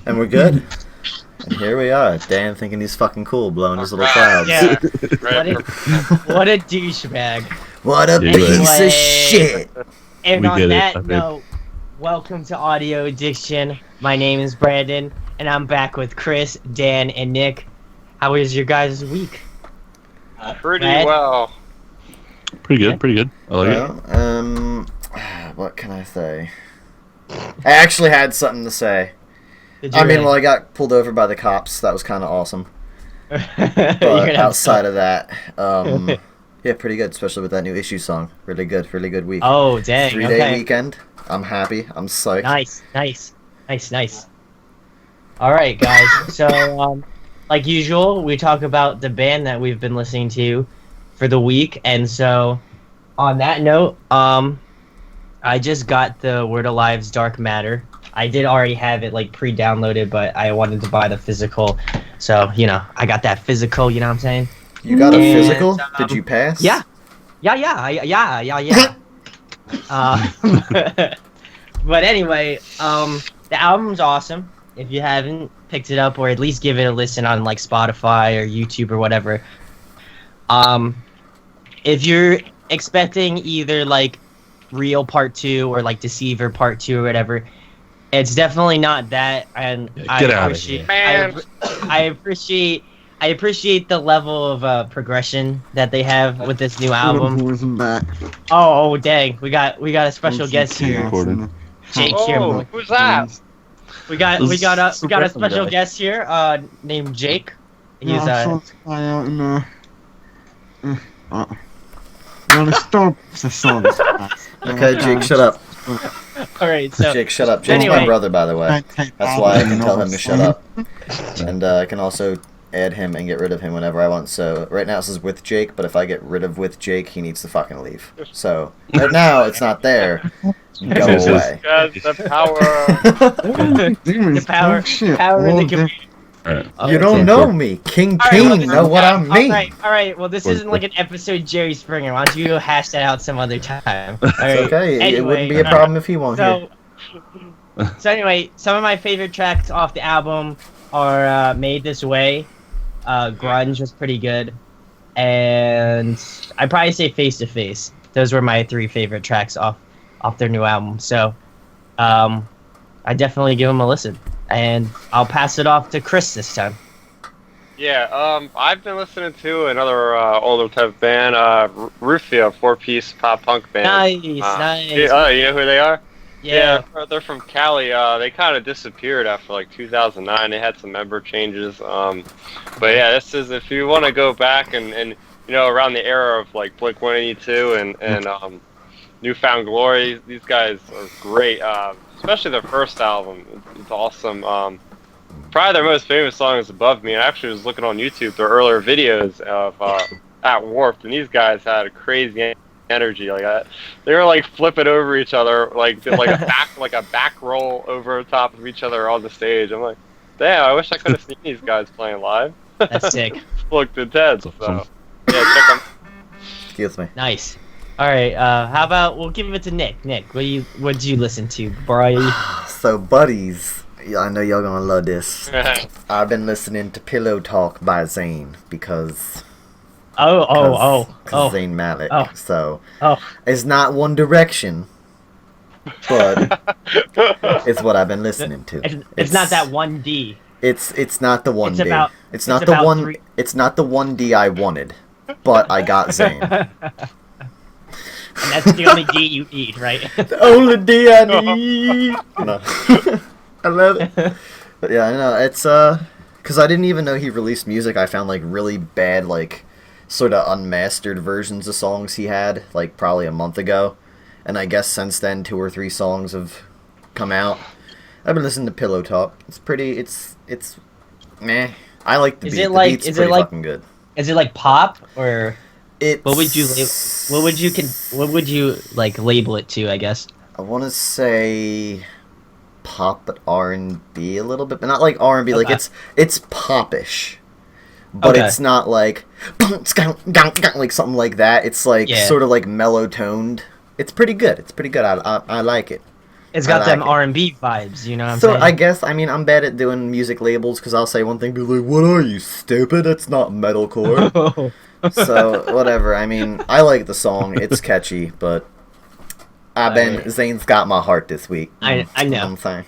And we're good. And here we are, Dan thinking he's fucking cool, blowing his little clouds. Yeah. What a douchebag. What a piece of shit. And on that note, welcome to Audio Addiction. My name is Brandon, and I'm back with Chris, Dan, and Nick. How was your guys' week? Pretty well. Pretty good. I like it. What can I say? I actually had something to say. I got pulled over by the cops. That was kind of awesome. But outside of that, yeah, pretty good, especially with that new Issue song. Really good week. Oh, dang. 3-day weekend. I'm happy. I'm psyched. Nice. All right, guys. So, like usual, we talk about the band that we've been listening to for the week. And so, on that note, I just got the Word Alive's Dark Matter. I did already have it like pre-downloaded, but I wanted to buy the physical. So, I got that physical, you know what I'm saying? You got a physical? Did you pass? Yeah. But anyway, the album's awesome. If you haven't picked it up, or at least give it a listen on like Spotify or YouTube or whatever. If you're expecting either like Real Part 2 or like Deceiver Part 2 or whatever, it's definitely not that. And I appreciate the level of progression that they have with this new album. Oh dang, we got a special guest here. Jake here. Who's that? We got a special guest here named Jake. He's Okay, Jake, shut up. Alright, so Jake, shut up. Jake's my brother, by the way. That's why I can tell him to shut up. And I can also add him and get rid of him whenever I want. So right now this is with Jake, but if I get rid of with Jake, he needs to fucking leave. So right now it's not there. Go away. The power. the power in the community. Right. You don't know me. King Peen, know what I mean. Alright, well this isn't like an episode Jerry Springer. Why don't you go hash that out some other time? It's okay. Anyway, it wouldn't be a problem if he won't hear. So anyway, some of my favorite tracks off the album are Made This Way. Grunge was pretty good. And I'd probably say Face to Face. Those were my 3 favorite tracks off their new album. So I definitely give them a listen. And I'll pass it off to Chris this time. Yeah, I've been listening to another older type of band, Polyphia, 4-piece pop punk band. Nice. You know who they are? Yeah, they're from Cali. They kind of disappeared after like 2009. They had some member changes. But yeah, this is if you want to go back and around the era of like Blink-182 and Newfound Glory. These guys are great. Especially their first album. It's awesome. Probably their most famous song is Above Me. I actually was looking on YouTube their earlier videos of at Warped, and these guys had a crazy energy like that. They were like flipping over each other, like a back roll over top of each other on the stage. I'm like, damn, I wish I could have seen these guys playing live. That's sick. Looked intense. So yeah, check them. Excuse me. Nice. All right. How about we'll give it to Nick. Nick, what'd you listen to, bro? So, buddies, I know y'all gonna love this. I've been listening to Pillow Talk by Zayn because. Zayn Malik. So it's not One Direction, but it's what I've been listening to. It's not that 1D. It's not the 1D. It's not the 1D I wanted, but I got Zayn. And that's the only D you need, right? The only D I need. No. I love it. But yeah, I know it's because I didn't even know he released music. I found like really bad like sort of unmastered versions of songs he had like probably a month ago, and I guess since then 2 or 3 songs have come out. I've been listening to Pillow Talk. It's pretty. It's meh. I like the beat. The beat's pretty fucking good. Is it like pop or? What would you like label it to? I guess I want to say pop, but R&B a little bit, but not like R&B. Okay. Like it's popish, but it's not like like something like that. It's like sort of like mellow toned. It's pretty good. I like it. It's got I them like it. R&B vibes, you know what I'm So saying? I guess I'm bad at doing music labels because I'll say one thing, be like, "What are you, stupid? It's not metalcore." So whatever. I mean, I like the song. It's catchy, but Alright. Zane's got my heart this week. I know. You what I'm saying.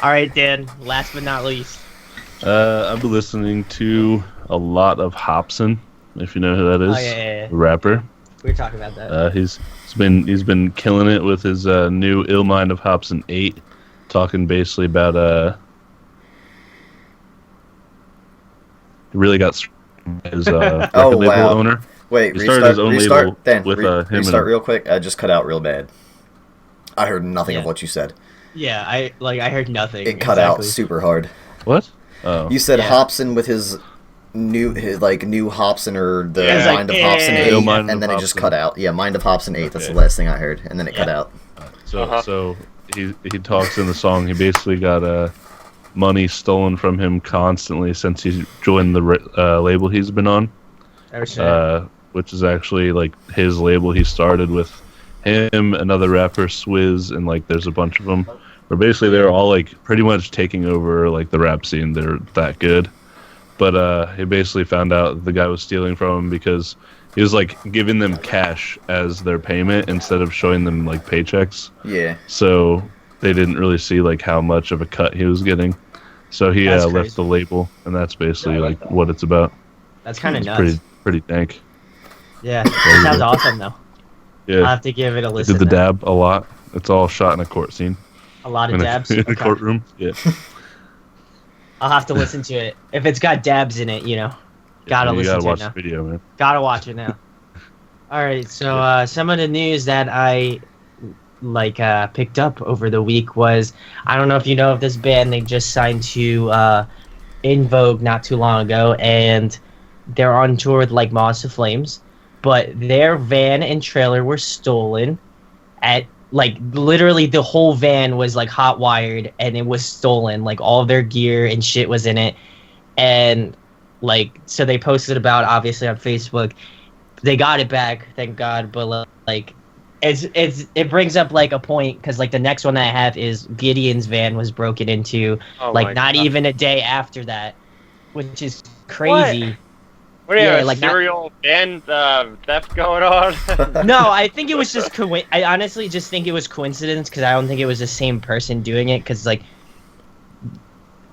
All right, Dan. Last but not least. I've been listening to a lot of Hobson, if you know who that is. Oh yeah. The rapper. We were talking about that. He's been killing it with his new Ill Mind of Hobson 8, talking basically about he really got his record label owner. Wait, He started his own label Dan, with him restart and real quick. I just cut out real bad. I heard nothing of Yeah. what you said. Yeah, I heard nothing. It cut out super hard. what? Oh, You said Yeah. Hobson with his new Hobson or the Yeah. Mind of Hobson Yeah. 8, No, Mind and of then it just Hobson. cut out. Yeah, Mind of Hobson 8. That's the Okay. last thing I heard, and then it cut Yeah. out. so he talks in the song. He basically got money stolen from him constantly since he joined the label he's been on. Oh shit. Which is actually like his label he started with him, another rapper, Swizz, and like there's a bunch of them where basically they're all like pretty much taking over like the rap scene. They're that good. But he basically found out the guy was stealing from him because he was like giving them cash as their payment instead of showing them like paychecks. Yeah. So they didn't really see like how much of a cut he was getting. So he That's left crazy. the label, and that's basically like what it's about. That's kind of It's nuts. pretty dank. Yeah, it sounds awesome though. I'll Yeah, have to give it a he listen. did the then. dab a lot. It's all shot in a court scene. A lot of In dabs. in a Okay. courtroom. Yeah. I'll have to listen to it. If it's got dabs in it, you know, gotta you listen gotta to watch it now. the video, man. Gotta watch it now. All right, so some of the news that I picked up over the week was, I don't know if you know of this band. They just signed to In Vogue not too long ago, and they're on tour with like Moss to Flames, but their van and trailer were stolen at like literally the whole van was like hot wired and it was stolen. Like all of their gear and shit was in it, and like so they posted about obviously on Facebook. They got it back, thank God, but like it brings up like a point because like the next one that I have is Gideon's van was broken into Oh like my not God. even a day after that, which is crazy. What do you Yeah, have, like a not- serial band theft going on? No, I think it was just I honestly just think it was coincidence because I don't think it was the same person doing it because like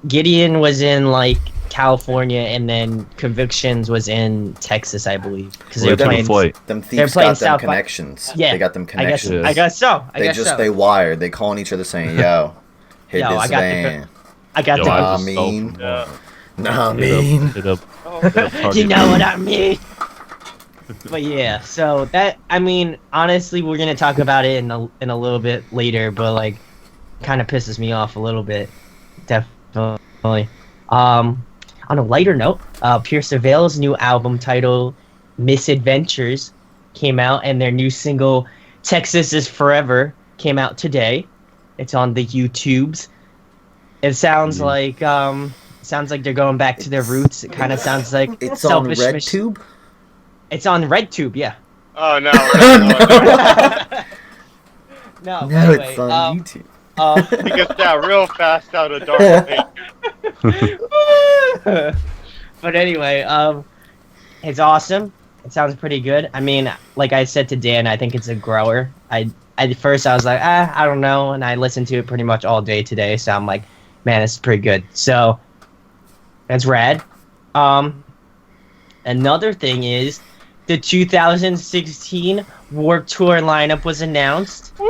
Gideon was in like California and then Convictions was in Texas, I believe, because Well, they they were took a playing. flight. Them They're thieves playing got them South by- connections. Yeah, They got them I guess connections. I guess so. I They guess just so. they wired. They calling each other saying, "Yo, hit Yo, this I got the van." I got Yo, the. I Nah, just stole mean. from Yeah. Nah, mean. Hit up. Oh, You know what I mean? But yeah, so that I mean, honestly, we're gonna talk about it in a little bit later, but like, kind of pisses me off a little bit, definitely. On a lighter note, Pierce the Veil's new album titled Misadventures came out, and their new single Texas is Forever came out today. It's on the YouTubes. It sounds like they're going back to their roots. It kind of sounds like It's on Selfish Mich- RedTube. It's on RedTube, yeah. oh no. No, No, anyway, it's on YouTube. He gets down real fast out of dark lane. But anyway, it's awesome. It sounds pretty good. I mean, like I said to Dan, I think it's a grower. At first I was like, I don't know, and I listened to it pretty much all day today, so I'm like, man, it's pretty good. So that's rad. Another thing is the 2016 Warped Tour lineup was announced. Guys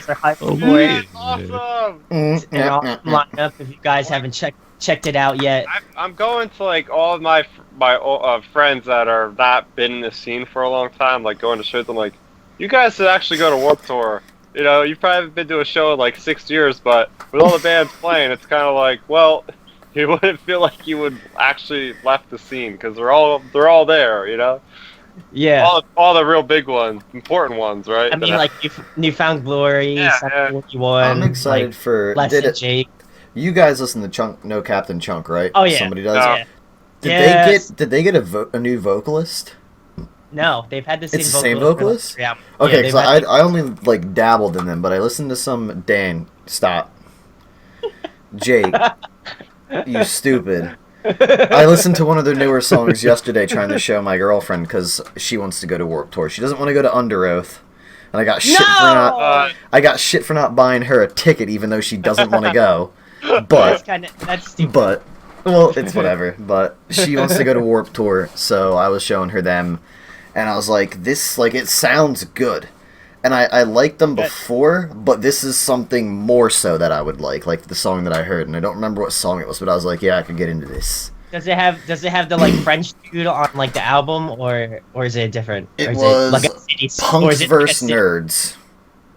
are hyped Oh, for it. man. Awesome. It's an awesome lineup. If you guys haven't checked it out yet, I'm going to like all of my friends that are not been in the scene for a long time, like going to shows. I'm like, you guys should actually go to Warped Tour. You know, you probably haven't been to a show in like 6 years, but with all the bands playing, it's kind of like, well, you wouldn't feel like you would actually left the scene because they're all there. You know, yeah. all the real big ones, important ones, right? I mean, like Newfound Glory, Yeah, Sum yeah. 41. I'm excited like, for. Less Did than it, Jake. you guys listen to Chunk? No Captain Chunk, right? Oh yeah. Somebody does. No. Yeah. Did Yes. they get a new vocalist? No, they've had the same It's the vocalist. same for, like, vocalist? yeah. Okay, Yeah, because they've had I only like dabbled in them, but I listened to some. Dan, stop. Jake, you stupid. I listened to one of their newer songs yesterday, trying to show my girlfriend because she wants to go to Warped Tour. She doesn't want to go to Under Oath, and I got shit for not. I got shit for not buying her a ticket, even though she doesn't want to go. But that's stupid. But, well, it's whatever. But she wants to go to Warped Tour, so I was showing her them, and I was like, this, like, it sounds good. And I liked them before, but this is something more so that I would like the song that I heard, and I don't remember what song it was, but I was like, yeah, I could get into this. Does it have the like French dude on like the album, or is it different? It or is was like a city, Punks vs. like a city? Nerds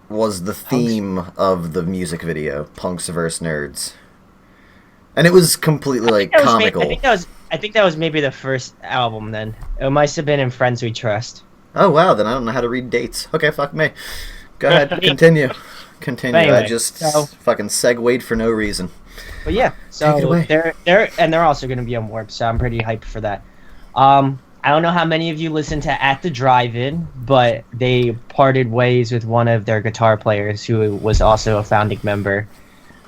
was the theme of the music video. Punks vs. Nerds. And it was completely, like, comical. I think that was maybe the first album then. It must have been in Friends We Trust. Oh, wow, then I don't know how to read dates. Okay, fuck me. Go ahead, continue. Continue. Anyway, I just fucking segued for no reason. But yeah, Take it so away. they're also going to be on Warp, so I'm pretty hyped for that. I don't know how many of you listened to At the Drive-In, but they parted ways with one of their guitar players who was also a founding member.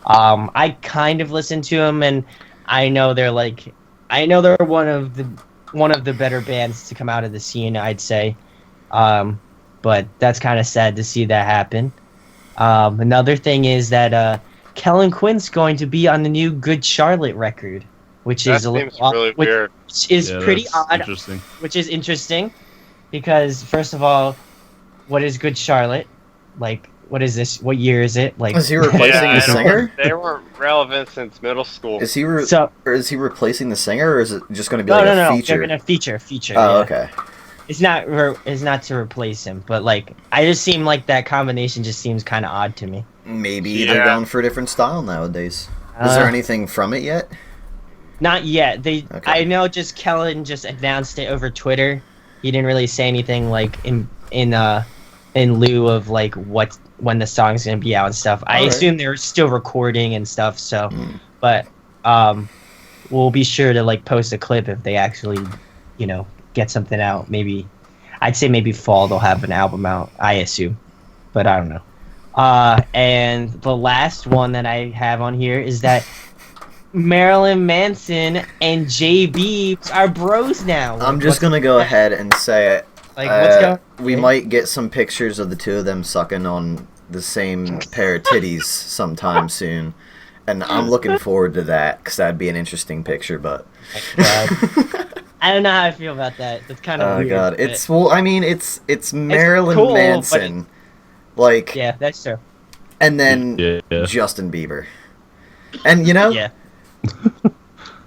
I kind of listened to them, and I know they're one of the better bands to come out of the scene, I'd say. But that's kind of sad to see that happen. Another thing is that Kellen Quinn's going to be on the new Good Charlotte record, which is a little really weird. Which is pretty odd. Interesting. Which is interesting because first of all, what is Good Charlotte? Like, what is this? What year is it? Like, Is he replacing the singer? They weren't relevant since middle school. Is he replacing the singer, or is it just going to be no, like no, a no. feature? They're gonna feature. Oh, Yeah. okay. It's not to replace him, but like I just seem like that combination just seems kind of odd to me. Maybe they're going for a different style nowadays. Is there anything from it yet? Not yet. Okay. I know just Kellen just announced it over Twitter. He didn't really say anything like in lieu of like when the song's gonna be out and stuff. I assume they're still recording and stuff. So, but we'll be sure to like post a clip if they actually, get something out. Maybe I'd say maybe fall they'll have an album out. I assume, but I don't know. And the last one that I have on here is that Marilyn Manson and JB are bros now. I'm just gonna go ahead and say it. Like, what's going? We might get some pictures of the two of them sucking on the same pair of titties sometime soon, and I'm looking forward to that because that'd be an interesting picture. But I don't know how I feel about that. That's kind of weird. Oh god, it's Marilyn cool, Manson, like yeah, that's true. and then Yeah. Justin Bieber, and Yeah,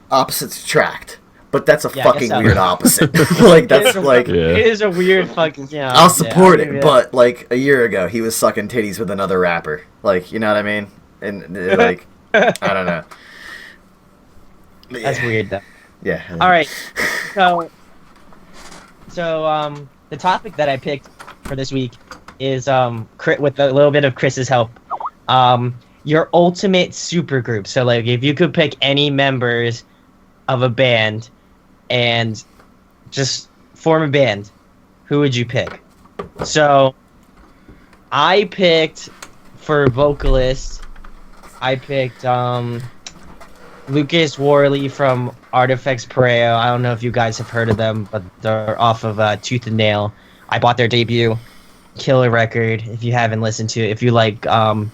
opposites attract. But that's a Yeah, I fucking guess so. weird opposite. Like that's like Yeah. it is a weird fucking. I'll support it, but like a year ago he was sucking titties with another rapper. Like, you know what I mean? And like I don't know. But That's yeah. weird though. Yeah. All right, so the topic that I picked for this week is with a little bit of Chris's help, your ultimate supergroup. So like if you could pick any members of a band and just form a band, who would you pick? So I picked for vocalist, I picked Lucas Worley from Artifacts Pareo. I don't know if you guys have heard of them, but they're off of Tooth and Nail. I bought their debut, killer record. If you haven't listened to it, if you like, I'd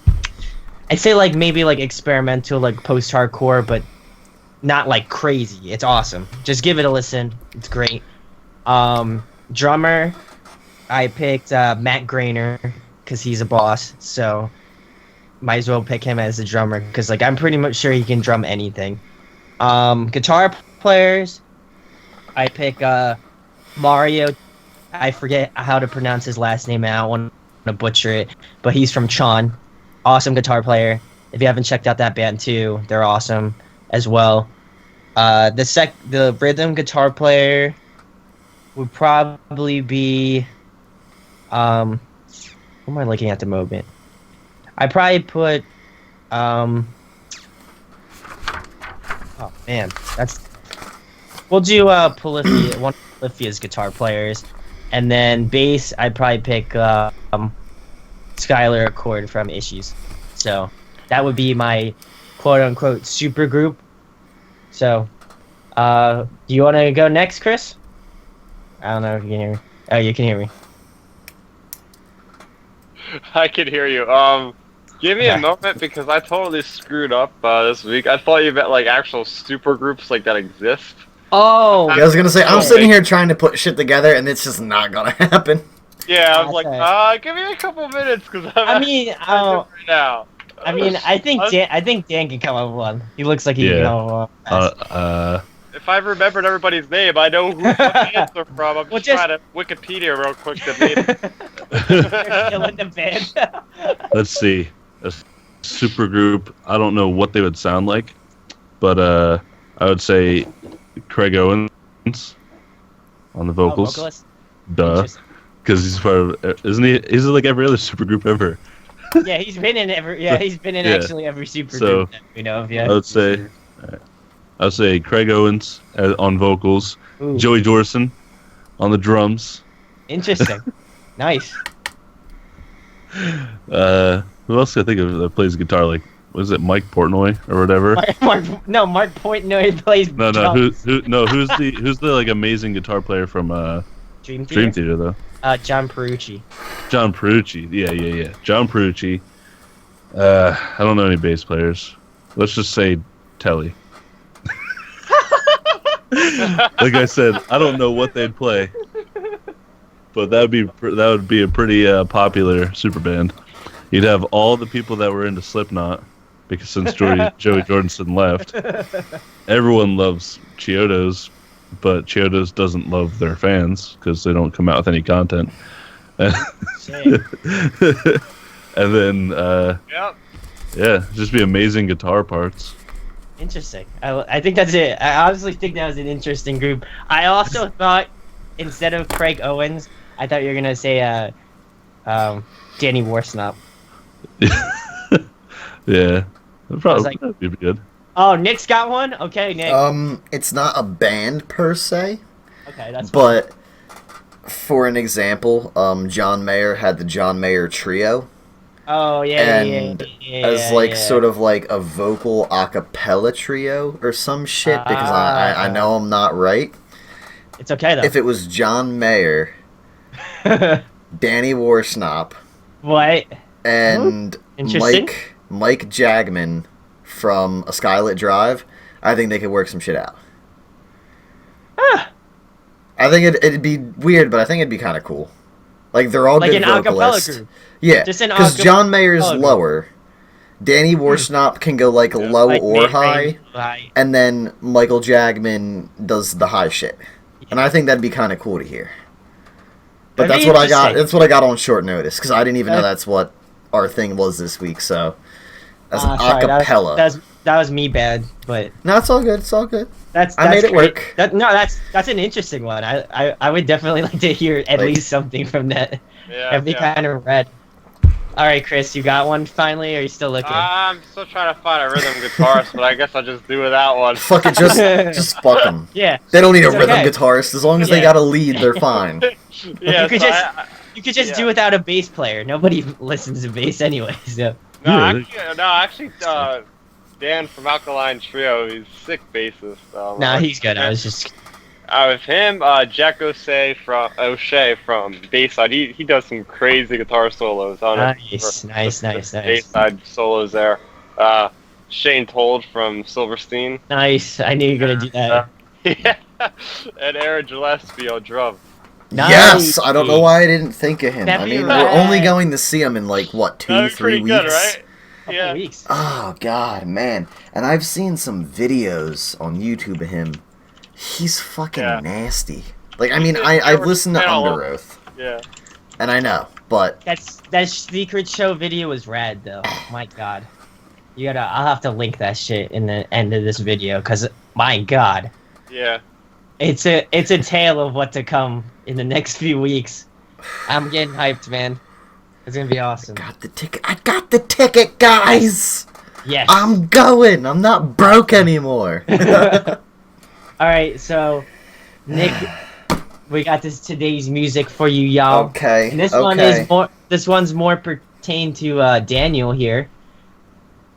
say like maybe like experimental, like post-hardcore, but not like crazy. It's awesome. Just give it a listen. It's great. Drummer, I picked Matt Grainer because he's a boss. So might as well pick him as the drummer because like I'm pretty much sure he can drum anything. Guitar players, I pick Mario. I forget how to pronounce his last name. I don't want to butcher it, but he's from Chon. Awesome guitar player. If you haven't checked out that band too, they're awesome as well. The rhythm guitar player would probably be who am I looking at the moment? I probably put oh man, we'll do Polyphia, one of Polyphia's guitar players. And then bass, I'd probably pick Skylar Accord from Issues. So that would be my quote-unquote super group. So, do you want to go next, Chris? I don't know if you can hear me. Oh, you can hear me. I can hear you. Give me a moment because I totally screwed up this week. I thought you meant like actual super groups like that exist. Oh! I was gonna say, I'm sitting here trying to put shit together, and it's just not gonna happen. Yeah, I was like, give me a couple minutes because I mean, right now. I mean, I think Dan can come up with one. He looks like he can come up with one. If I remembered everybody's name, I know who the bands are from. I'm just trying to Wikipedia real quick to name. Killing the band. Let's see. A super group. I don't know what they would sound like, but I would say Craig Owens on the vocals. Vocalist? Duh. Because he's part of, isn't he? He's like every other super group ever. Yeah, he's been in every. Yeah, he's been in actually every super group that we know of. Yeah. I would say Craig Owens on vocals, Ooh. Joey Dorson on the drums. Interesting. Nice. Who else can I think of that plays guitar? Like, what is it, Mike Portnoy or whatever? Mark Portnoy plays. No. Who's the like amazing guitar player from Dream Theater though? John Petrucci. John Petrucci. Yeah. John Petrucci. I don't know any bass players. Let's just say Telly. Like I said, I don't know what they'd play, but that would be a pretty popular super band. You'd have all the people that were into Slipknot, because since Joey Jordison left, everyone loves Chiodos, but Chiodos doesn't love their fans because they don't come out with any content. And then, just be amazing guitar parts. Interesting. I think that's it. I honestly think that was an interesting group. I also thought, instead of Craig Owens, I thought you were gonna say Danny Warsnop. Yeah, that'd be good. Oh, Nick's got one. Okay, Nick. It's not a band per se. Okay, that's. But for an example, John Mayer had the John Mayer Trio. Oh yeah, and as like sort of like a vocal a cappella trio or some shit, because I know I'm not right. It's okay though. If it was John Mayer, Danny Warsnop, what? And Mike Jagman from A Skylit Drive, I think they could work some shit out. I think it'd be weird, but I think it'd be kind of cool. Like, they're all like good vocalists. Acapella group. Yeah, because John Mayer's lower. Danny Warsnop can go like low or high, and then Michael Jagman does the high shit. And I think that'd be kind of cool to hear. But that's what I got. That's what I got on short notice, because I didn't even know that's what our thing was this week. So as an acapella. That was me bad, but no, it's all good. It's all good. I made it work. That's an interesting one. I would definitely like to hear at least something from that. Yeah, That'd be kind of rad. All right, Chris, you got one finally, or are you still looking? I'm still trying to find a rhythm guitarist, but I guess I'll just do without one. Fuck it, just fuck them. Yeah. They don't need a rhythm guitarist. As long as they got a lead, they're fine. Yeah, you could just do without a bass player. Nobody listens to bass anyway. So. No, actually, Dan from Alkaline Trio, he's sick bassist. Nah, he's good. I was just. With him, Jack O'Shea from Bayside, he does some crazy guitar solos. Nice. Bayside solos there. Shane Told from Silverstein. Nice. I knew you were gonna do that. Yeah. And Aaron Gillespie on drum. Nice. Yes, I don't know why I didn't think of him. I mean, we're only going to see him in like what, 2-3 weeks? Good, right? Yeah. Weeks. Oh god, man! And I've seen some videos on YouTube of him. He's fucking nasty. Like, I mean, I've listened to Under Oath. Yeah. And I know, but that secret show video was rad though. My god. I'll have to link that shit in the end of this video, cause my god. Yeah. It's a tale of what to come in the next few weeks. I'm getting hyped, man. It's gonna be awesome. I got the ticket, guys! Yes. I'm going! I'm not broke anymore. Alright, so Nick we got today's music for you, y'all. Okay. And this okay. one is more. This one's more pertained to Daniel here.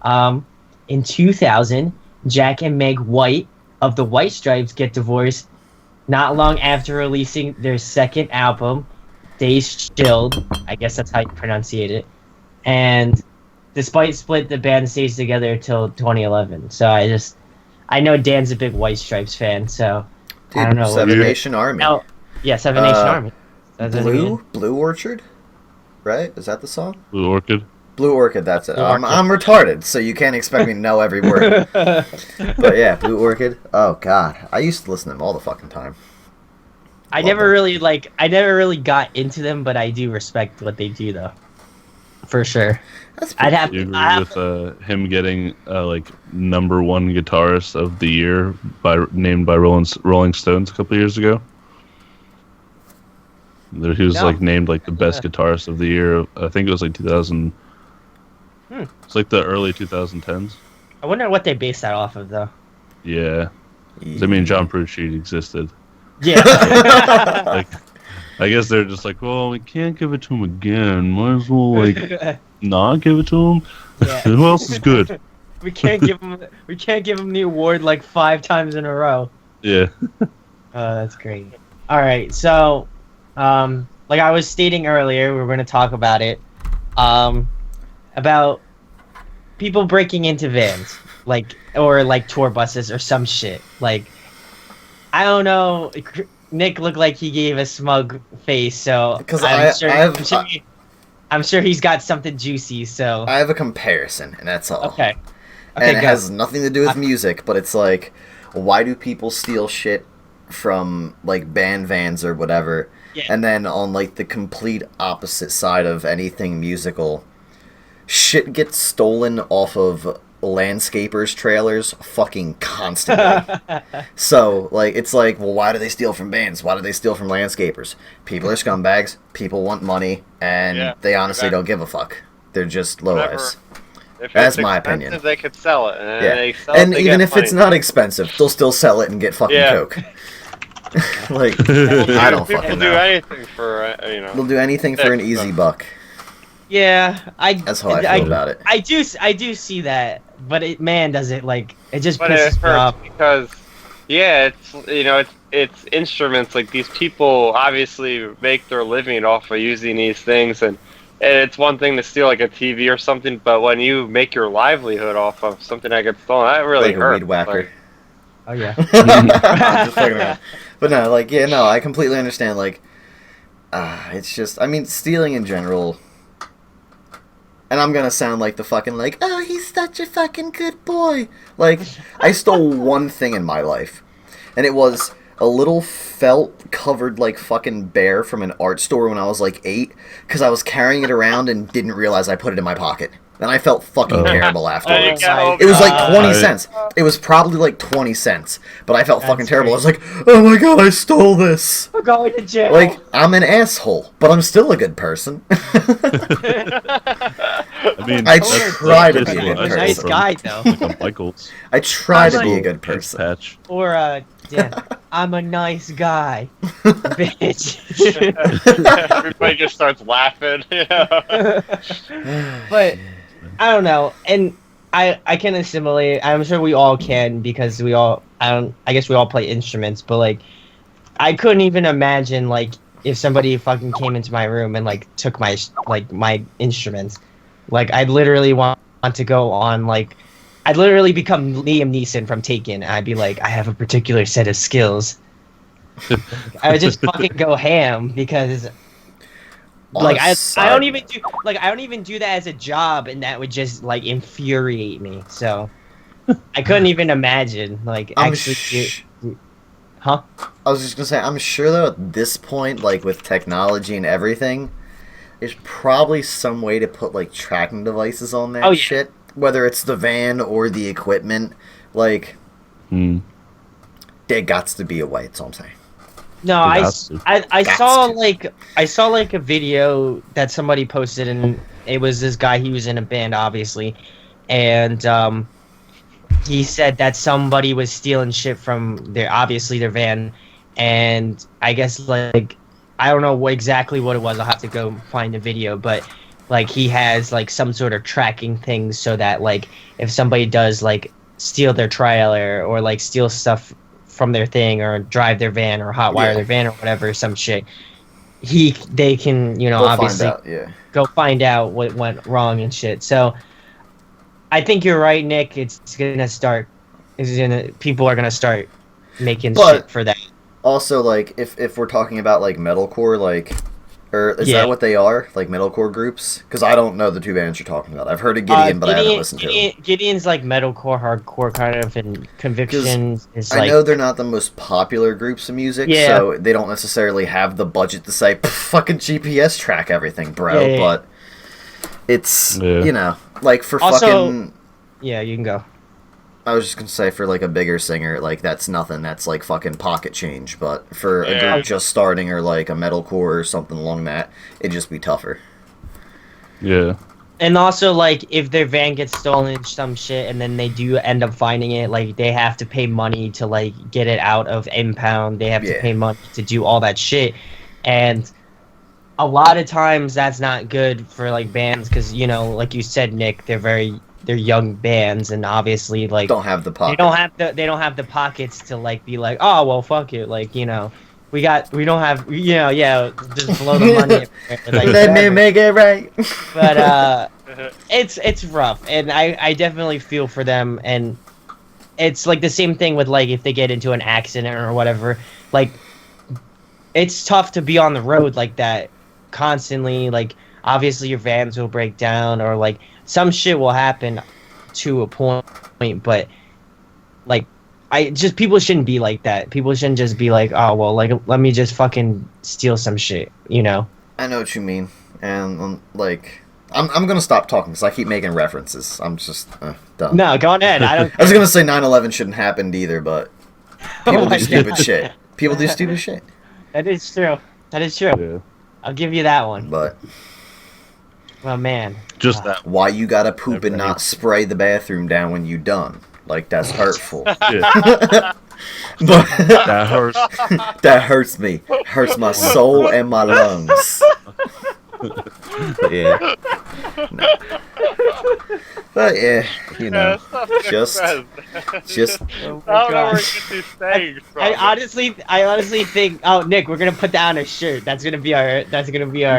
In 2000, Jack and Meg White of the White Stripes get divorced not long after releasing their second album, Days Chilled. I guess that's how you pronunciate it. And despite split, the band stays together till 2011. So I know Dan's a big White Stripes fan, so Dude, I don't know. Seven Nation Army. Oh, yeah, Seven Nation Army. That's it again. Blue Orchard? Right? Is that the song? Blue Orchid. Blue Orchid, that's it. Blue Orchid. I'm retarded, so you can't expect me to know every word. But yeah, Blue Orchid. Oh god, I used to listen to them all the fucking time. I never really got into them, but I do respect what they do, though. For sure. That's I'd have Do you to. agree with him getting like #1 guitarist of the year named by Rolling Stones a couple years ago? He was like named like the best guitarist of the year. I think it was like 2000. It's like the early 2010s. I wonder what they based that off of, though. Yeah. I mean, John Petrucci existed. Yeah. Like, I guess they're just like, well, we can't give it to him again. Might as well like not give it to him. Yeah. Who else is good? We can't give him the award like 5 times in a row. Yeah. That's great. All right, so like I was stating earlier, we were going to talk about it. About people breaking into vans, or tour buses or some shit. Like, I don't know. Nick looked like he gave a smug face, so because I'm sure he's got something juicy. So I have a comparison, and that's all. Okay, and it has nothing to do with music, but it's like, why do people steal shit from like band vans or whatever? Yeah. And then on like the complete opposite side of anything musical, shit gets stolen off of landscapers' trailers fucking constantly. So, like, it's like, well, why do they steal from bands? Why do they steal from landscapers? People are scumbags, people want money, and they honestly don't give a fuck. They're just low-lives. That's my opinion. They could sell it. And, they sell and it, even if it's not expensive, they'll still sell it and get fucking coke. Like, I don't fucking know. They'll do anything for, They'll do anything for an easy buck. Yeah, that's how I feel about it. I do see that, but does it it just but pisses it me off hurts because it's instruments. Like, these people obviously make their living off of using these things, and it's one thing to steal like a TV or something, but when you make your livelihood off of something that gets stolen, that really hurts. Like a weed whacker. Oh yeah. I'm just fucking around. But no, I completely understand. Like, it's just, I mean, stealing in general. And I'm gonna sound like the fucking oh, he's such a fucking good boy. Like, I stole one thing in my life, and it was a little felt covered fucking bear from an art store when I was 8, because I was carrying it around and didn't realize I put it in my pocket. And I felt fucking terrible afterwards. It was 20 cents. It was probably 20 cents. But I felt fucking terrible. I was like, oh my god, I stole this. We're going to jail. I'm an asshole, but I'm still a good person. I mean, I try to be a good person. Nice guy, though. Michaels. I try to be a good person. Patch. Or, I'm a nice guy. Bitch. Everybody just starts laughing. But I don't know, and I can assimilate. I'm sure we all can, because I guess we all play instruments, but I couldn't even imagine if somebody fucking came into my room and took my my instruments. I'd literally want to go on I'd literally become Liam Neeson from Taken, and I'd be like, I have a particular set of skills. I would just fucking go ham, because I don't even do that as a job, and that would just infuriate me. So I couldn't even imagine huh? I was just gonna say, I'm sure though at this point, with technology and everything, there's probably some way to put tracking devices on that shit, whether it's the van or the equipment. There gots to be a way. That's all I'm saying. No, I saw a video that somebody posted, and it was this guy. He was in a band, obviously, and he said that somebody was stealing shit from their van, and I guess like I don't know exactly what it was. I'll have to go find a video, but like he has like some sort of tracking thing so that like if somebody does like steal their trailer or like steal stuff from their thing or drive their van or hotwire their van or whatever, some shit, they can, you know, obviously go find out what went wrong and shit. So I think you're right, Nick. People are gonna start making shit for that. Also, like, if we're talking about like metalcore, like, or is that what they are? Like metalcore groups? Because I don't know the two bands you're talking about. I've heard of Gideon, but I haven't listened to them. Gideon's like metalcore, hardcore kind of, and Conviction is like. I know they're not the most popular groups of music, so they don't necessarily have the budget to say fucking GPS track everything, bro. But it's you know, like for also, fucking. Yeah, you can go. I was just gonna say for like a bigger singer, like that's nothing. That's like fucking pocket change. But for a group just starting or like a metalcore or something along that, it'd just be tougher. Yeah. And also, like, if their van gets stolen, some shit, and then they do end up finding it, like, they have to pay money to, like, get it out of impound. They have to pay money to do all that shit. And a lot of times that's not good for, like, bands because, you know, like you said, Nick, they're young bands, and obviously, like... Don't have the pockets. They don't have the pockets to, like, be like, oh, well, fuck it. Like, you know... We don't have, you know, just blow the money. Like, let me make it right. But it's rough, and I definitely feel for them, and it's like the same thing with like if they get into an accident or whatever. Like, it's tough to be on the road like that constantly. Like, obviously your vans will break down, or like some shit will happen to a point, but like. People shouldn't be like that. People shouldn't just be like, oh, well, like, let me just fucking steal some shit, you know? I know what you mean. And, like, I'm gonna stop talking because I keep making references. I'm just done. No, go on ahead. I was gonna say 9/11 shouldn't happen either, but people do stupid shit. People do stupid shit. That is true. Yeah. I'll give you that one. But... well, man. Just that. Why you gotta poop and not spray the bathroom down when you done? Like, that's hurtful. But that hurts. That hurts me. Hurts my soul and my lungs. Yeah. No. But yeah, you know, just. I don't know where you get these sayings from. I honestly think. Oh, Nick, we're gonna put that on a shirt. That's gonna be our.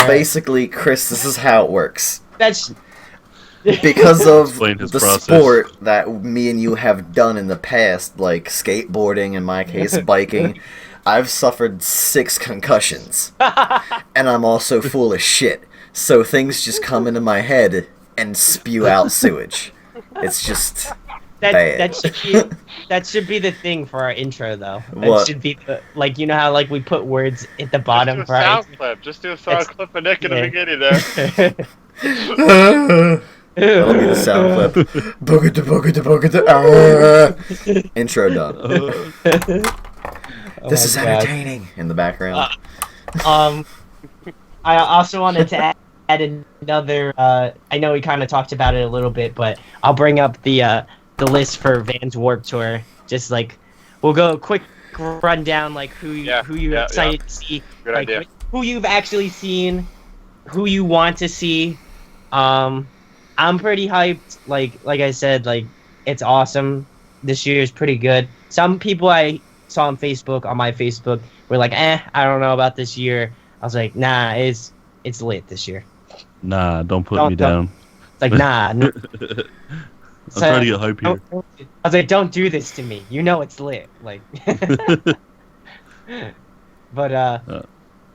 Basically, Chris, this is how it works. That's. Because of the sport that me and you have done in the past, like skateboarding, in my case, biking, I've suffered 6 concussions. And I'm also full of shit. So things just come into my head and spew out sewage. It's just bad. That should be the thing for our intro, though. What? Should be like, you know how like we put words at the bottom for our intro? Just do a sound clip of Nick in the beginning there. That'll be the sound clip. Intro done. This is entertaining in the background. I also wanted to add another. I know we kind of talked about it a little bit, but I'll bring up the list for Dance Warped Tour. Just like we'll go a quick rundown, like who you're excited to see, Good like idea. who you've actually seen, who you want to see. I'm pretty hyped. Like I said, like it's awesome. This year is pretty good. Some people I saw on my Facebook, were like, I don't know about this year. I was like, nah, it's lit this year. Nah, don't put me down. It's like, nah. I'm trying to get hype here. I was like, don't do this to me. You know it's lit. Like, but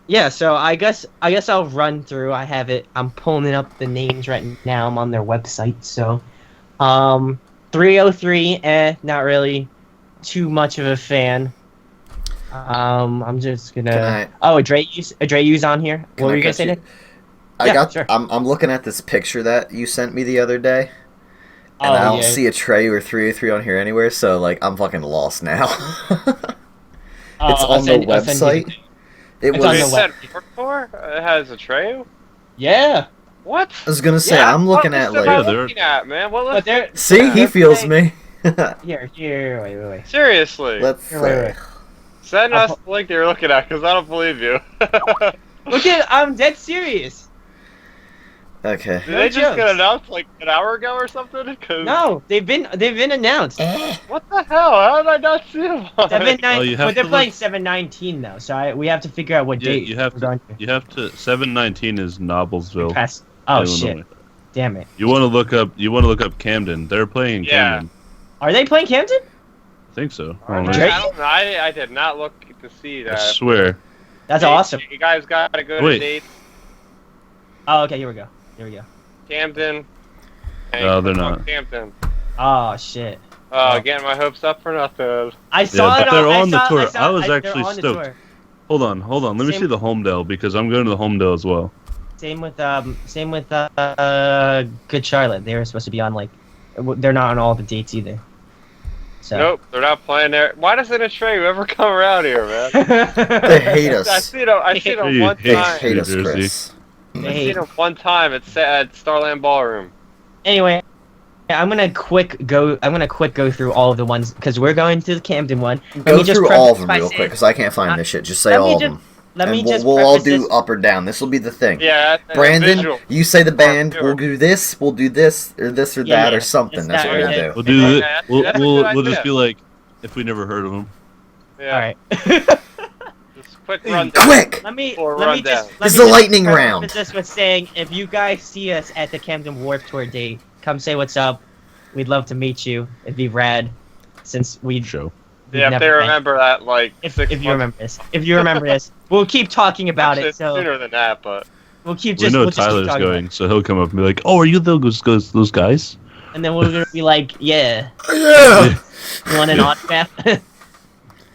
yeah, so I guess I'll run through. I have it. I'm pulling up the names right now. I'm on their website. So, 303. Not really too much of a fan. I'm just gonna. Adreyu's on here. What were you gonna say, Nick? Sure. I'm looking at this picture that you sent me the other day, and I don't see a Trey or 303 on here anywhere. So like, I'm fucking lost now. It's on the website. It was on the website. It has a Trey. Yeah. What? I was gonna say I'm looking at like. What looking at, man? What list? See, he feels me. Here, wait. Seriously. Let's wait. Send us the link you're looking at, because I don't believe you. Look at, I'm dead serious. Okay. Did they just get announced like an hour ago or something? No, they've been announced. What the hell? How did I not see them? 7/19, but they're playing 7/19 though, so we have to figure out what date. You have to. 7/19 is Noblesville. Oh Illinois. shit! Damn it. You want to look up? You want to look up Camden? They're playing in Camden. Are they playing Camden? I think so. I did not look to see that. I swear. That's awesome. You guys got to go to dates. Oh, okay. Here we go. Camden. No, they're not. Camden. Oh shit. Getting my hopes up for nothing. I saw it. They're on the tour. I was they're actually on the stoked. tour. Hold on. Let me see the home dell because I'm going to the home dell as well. Same with Good Charlotte. They were supposed to be on they're not on all the dates either. So. Nope, they're not playing there. Why doesn't a Trey ever come around here, man? They hate us. I see them one They time. hate us, Chris. I seen them one time at Starland Ballroom. Anyway, I'm gonna quick go through all of the ones because we're going to the Camden one. Go through all of them real quick because I can't find this shit. Just say all of them. We'll all do up or down. This will be the thing. Yeah. Brandon, you say the band. We'll do this. We'll do this or this or that or something. That's what we're gonna do. We'll do it. We'll just be like if we never heard of them. Yeah. All right. Just quick rundown. Quick. Let me This is the lightning round. This was saying if you guys see us at the Camden Warped Tour date, come say what's up. We'd love to meet you. It'd be rad. Since we show. Yeah, if they remember that, if you remember this, we'll keep talking about it. So sooner than that, but we'll keep. We know Tyler's going, so he'll come up and be like, "Oh, are you those guys?" And then we're gonna be like, "Yeah, yeah." You want an autograph?"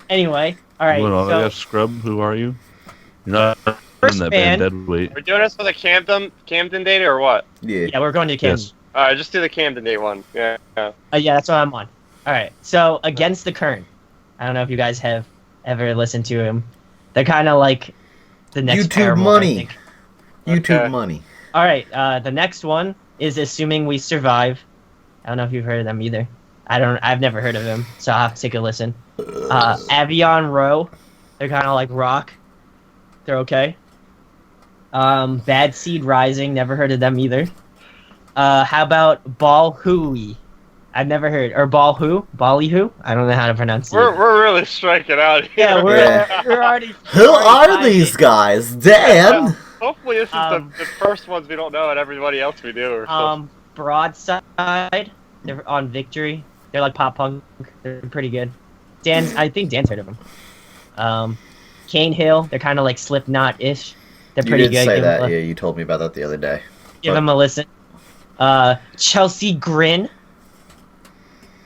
Anyway, all right. You want an autograph, scrub? Who are you? You're not in that band dead weight. We're doing this for the Camden date or what? Yeah, we're going to Camden. Yes. All right, just do the Camden date one. Yeah. Yeah, that's what I'm on. All right. So Against the Current. I don't know if you guys have ever listened to him. They're kind of like the next YouTube Paramore, Money. I think. YouTube Money. All right. The next one is Assuming We Survive. I don't know if you've heard of them either. I've never heard of them, so I'll have to take a listen. Avion Row. They're kind of like rock. They're okay. Bad Seed Rising. Never heard of them either. How about Ball Hooey? I've never heard. Or Ballyhoo? I don't know how to pronounce it. We're really striking out here. Yeah, we're already. Who are these guys? Dan? Hopefully this is the first ones we don't know and everybody else we do. Broadside. They're on Victory. They're like pop punk. They're pretty good. I think Dan's heard of them. Cane Hill. They're kind of like Slipknot-ish. They're pretty good. You did say that. Yeah, you told me about that the other day. Give them a listen. Chelsea Grin.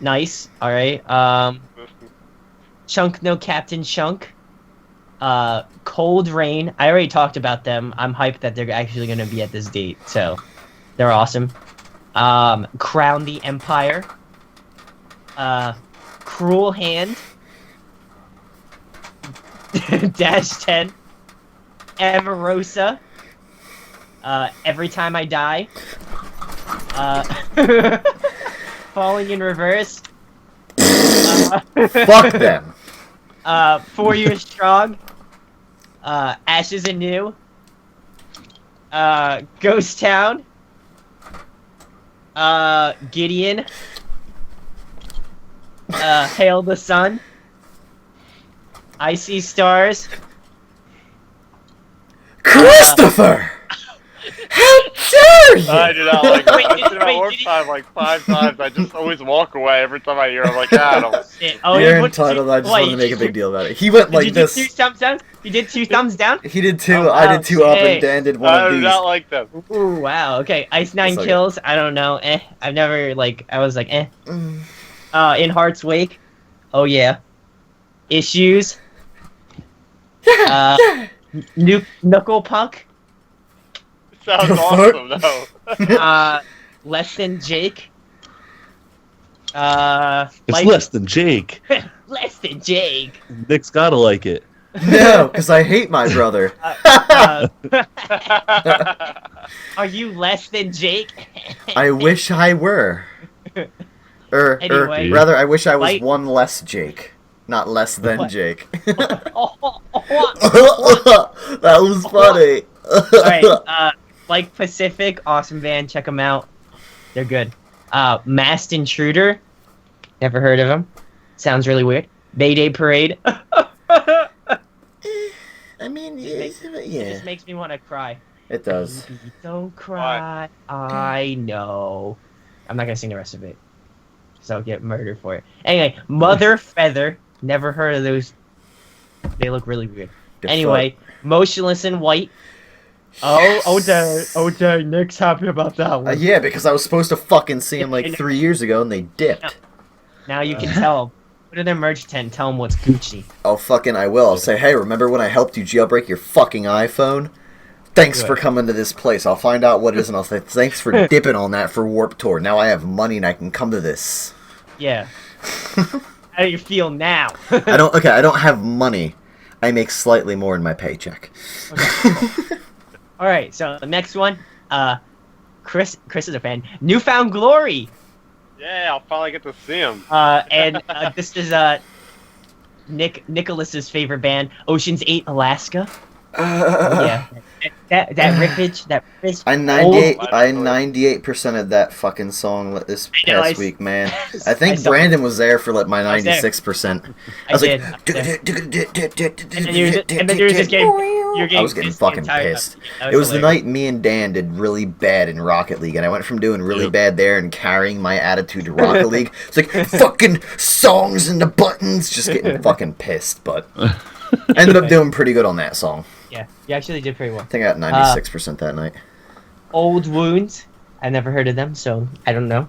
Nice. All right. Chunk No Captain Chunk. Cold Rain. I already talked about them. I'm hyped that they're actually going to be at this date, so they're awesome. Crown the Empire. Cruel Hand. Dash 10. Amorosa. Every Time I Die. Falling in Reverse. Fuck them. 4 Years Strong. Ashes Anew. Ghost Town. Gideon. Hail the Sun. Icy Stars. Christopher! How dare you! I do not like time like 5 times. I just always walk away every time I hear. I'm like, I don't. You're entitled. I just wanted to make a big deal about it. He went like this. Did you do 2 thumbs down? You did 2 thumbs down? He did 2. Oh, wow. I did 2 up, and Dan did 1 of these. I do not like them. Ooh, wow. Okay, Ice 9 Kills. I don't know. I've never I was like In Heart's Wake. Oh yeah. Issues. Knuckle Puck. Sounds awesome, though. Less Than Jake. It's Less Than Jake. Less Than Jake. Nick's gotta like it. No, because I hate my brother. Are you less than Jake? I wish I were. Anyway, rather, I wish I was one less Jake. not less than What? Jake. Oh, That was funny. Alright, like Pacific, awesome band, check them out. They're good. Masked Intruder, never heard of them. Sounds really weird. Mayday Parade. I mean, It yeah, just makes me want to cry. it does. Baby, don't cry. I know. I'm not gonna sing the rest of it, so I'll get murdered for it. Anyway, Mother Feather. Never heard of those. They look really weird. The Anyway, Motionless in White. Yes. Oh, dang, Nick's happy about that one. Yeah, because I was supposed to fucking see him like 3 years ago and they dipped. Now you can tell them. Go to their merch tent. Tell them what's Gucci. Oh, fucking I will. I'll say, hey, remember when I helped you jailbreak your fucking iPhone? Thanks for coming to this place. I'll find out what it is and I'll say, thanks for dipping on that for Warped Tour. Now I have money and I can come to this. Yeah. How do you feel now? I don't have money. I make slightly more in my paycheck. Okay. All right, so the next one, Chris is a fan. Newfound Glory, Yeah, I'll finally get to see him. and this is Nicholas's favorite band, Ocean's 8 Alaska. Yeah, that riffage. I 98% of that fucking song this I know, past week, man. I think saw Brandon was there for like my I was there. 96%. I was like, and then you were just getting, I was getting fucking pissed. It was the night me and Dan did really bad in Rocket League, and I went from doing really bad there and carrying my attitude to Rocket League. It's like, fucking songs and the buttons, just getting fucking pissed, but I ended up doing pretty good on that song. Yeah, you actually did pretty well. I think I got 96% that night. Old Wounds, I never heard of them, so I don't know.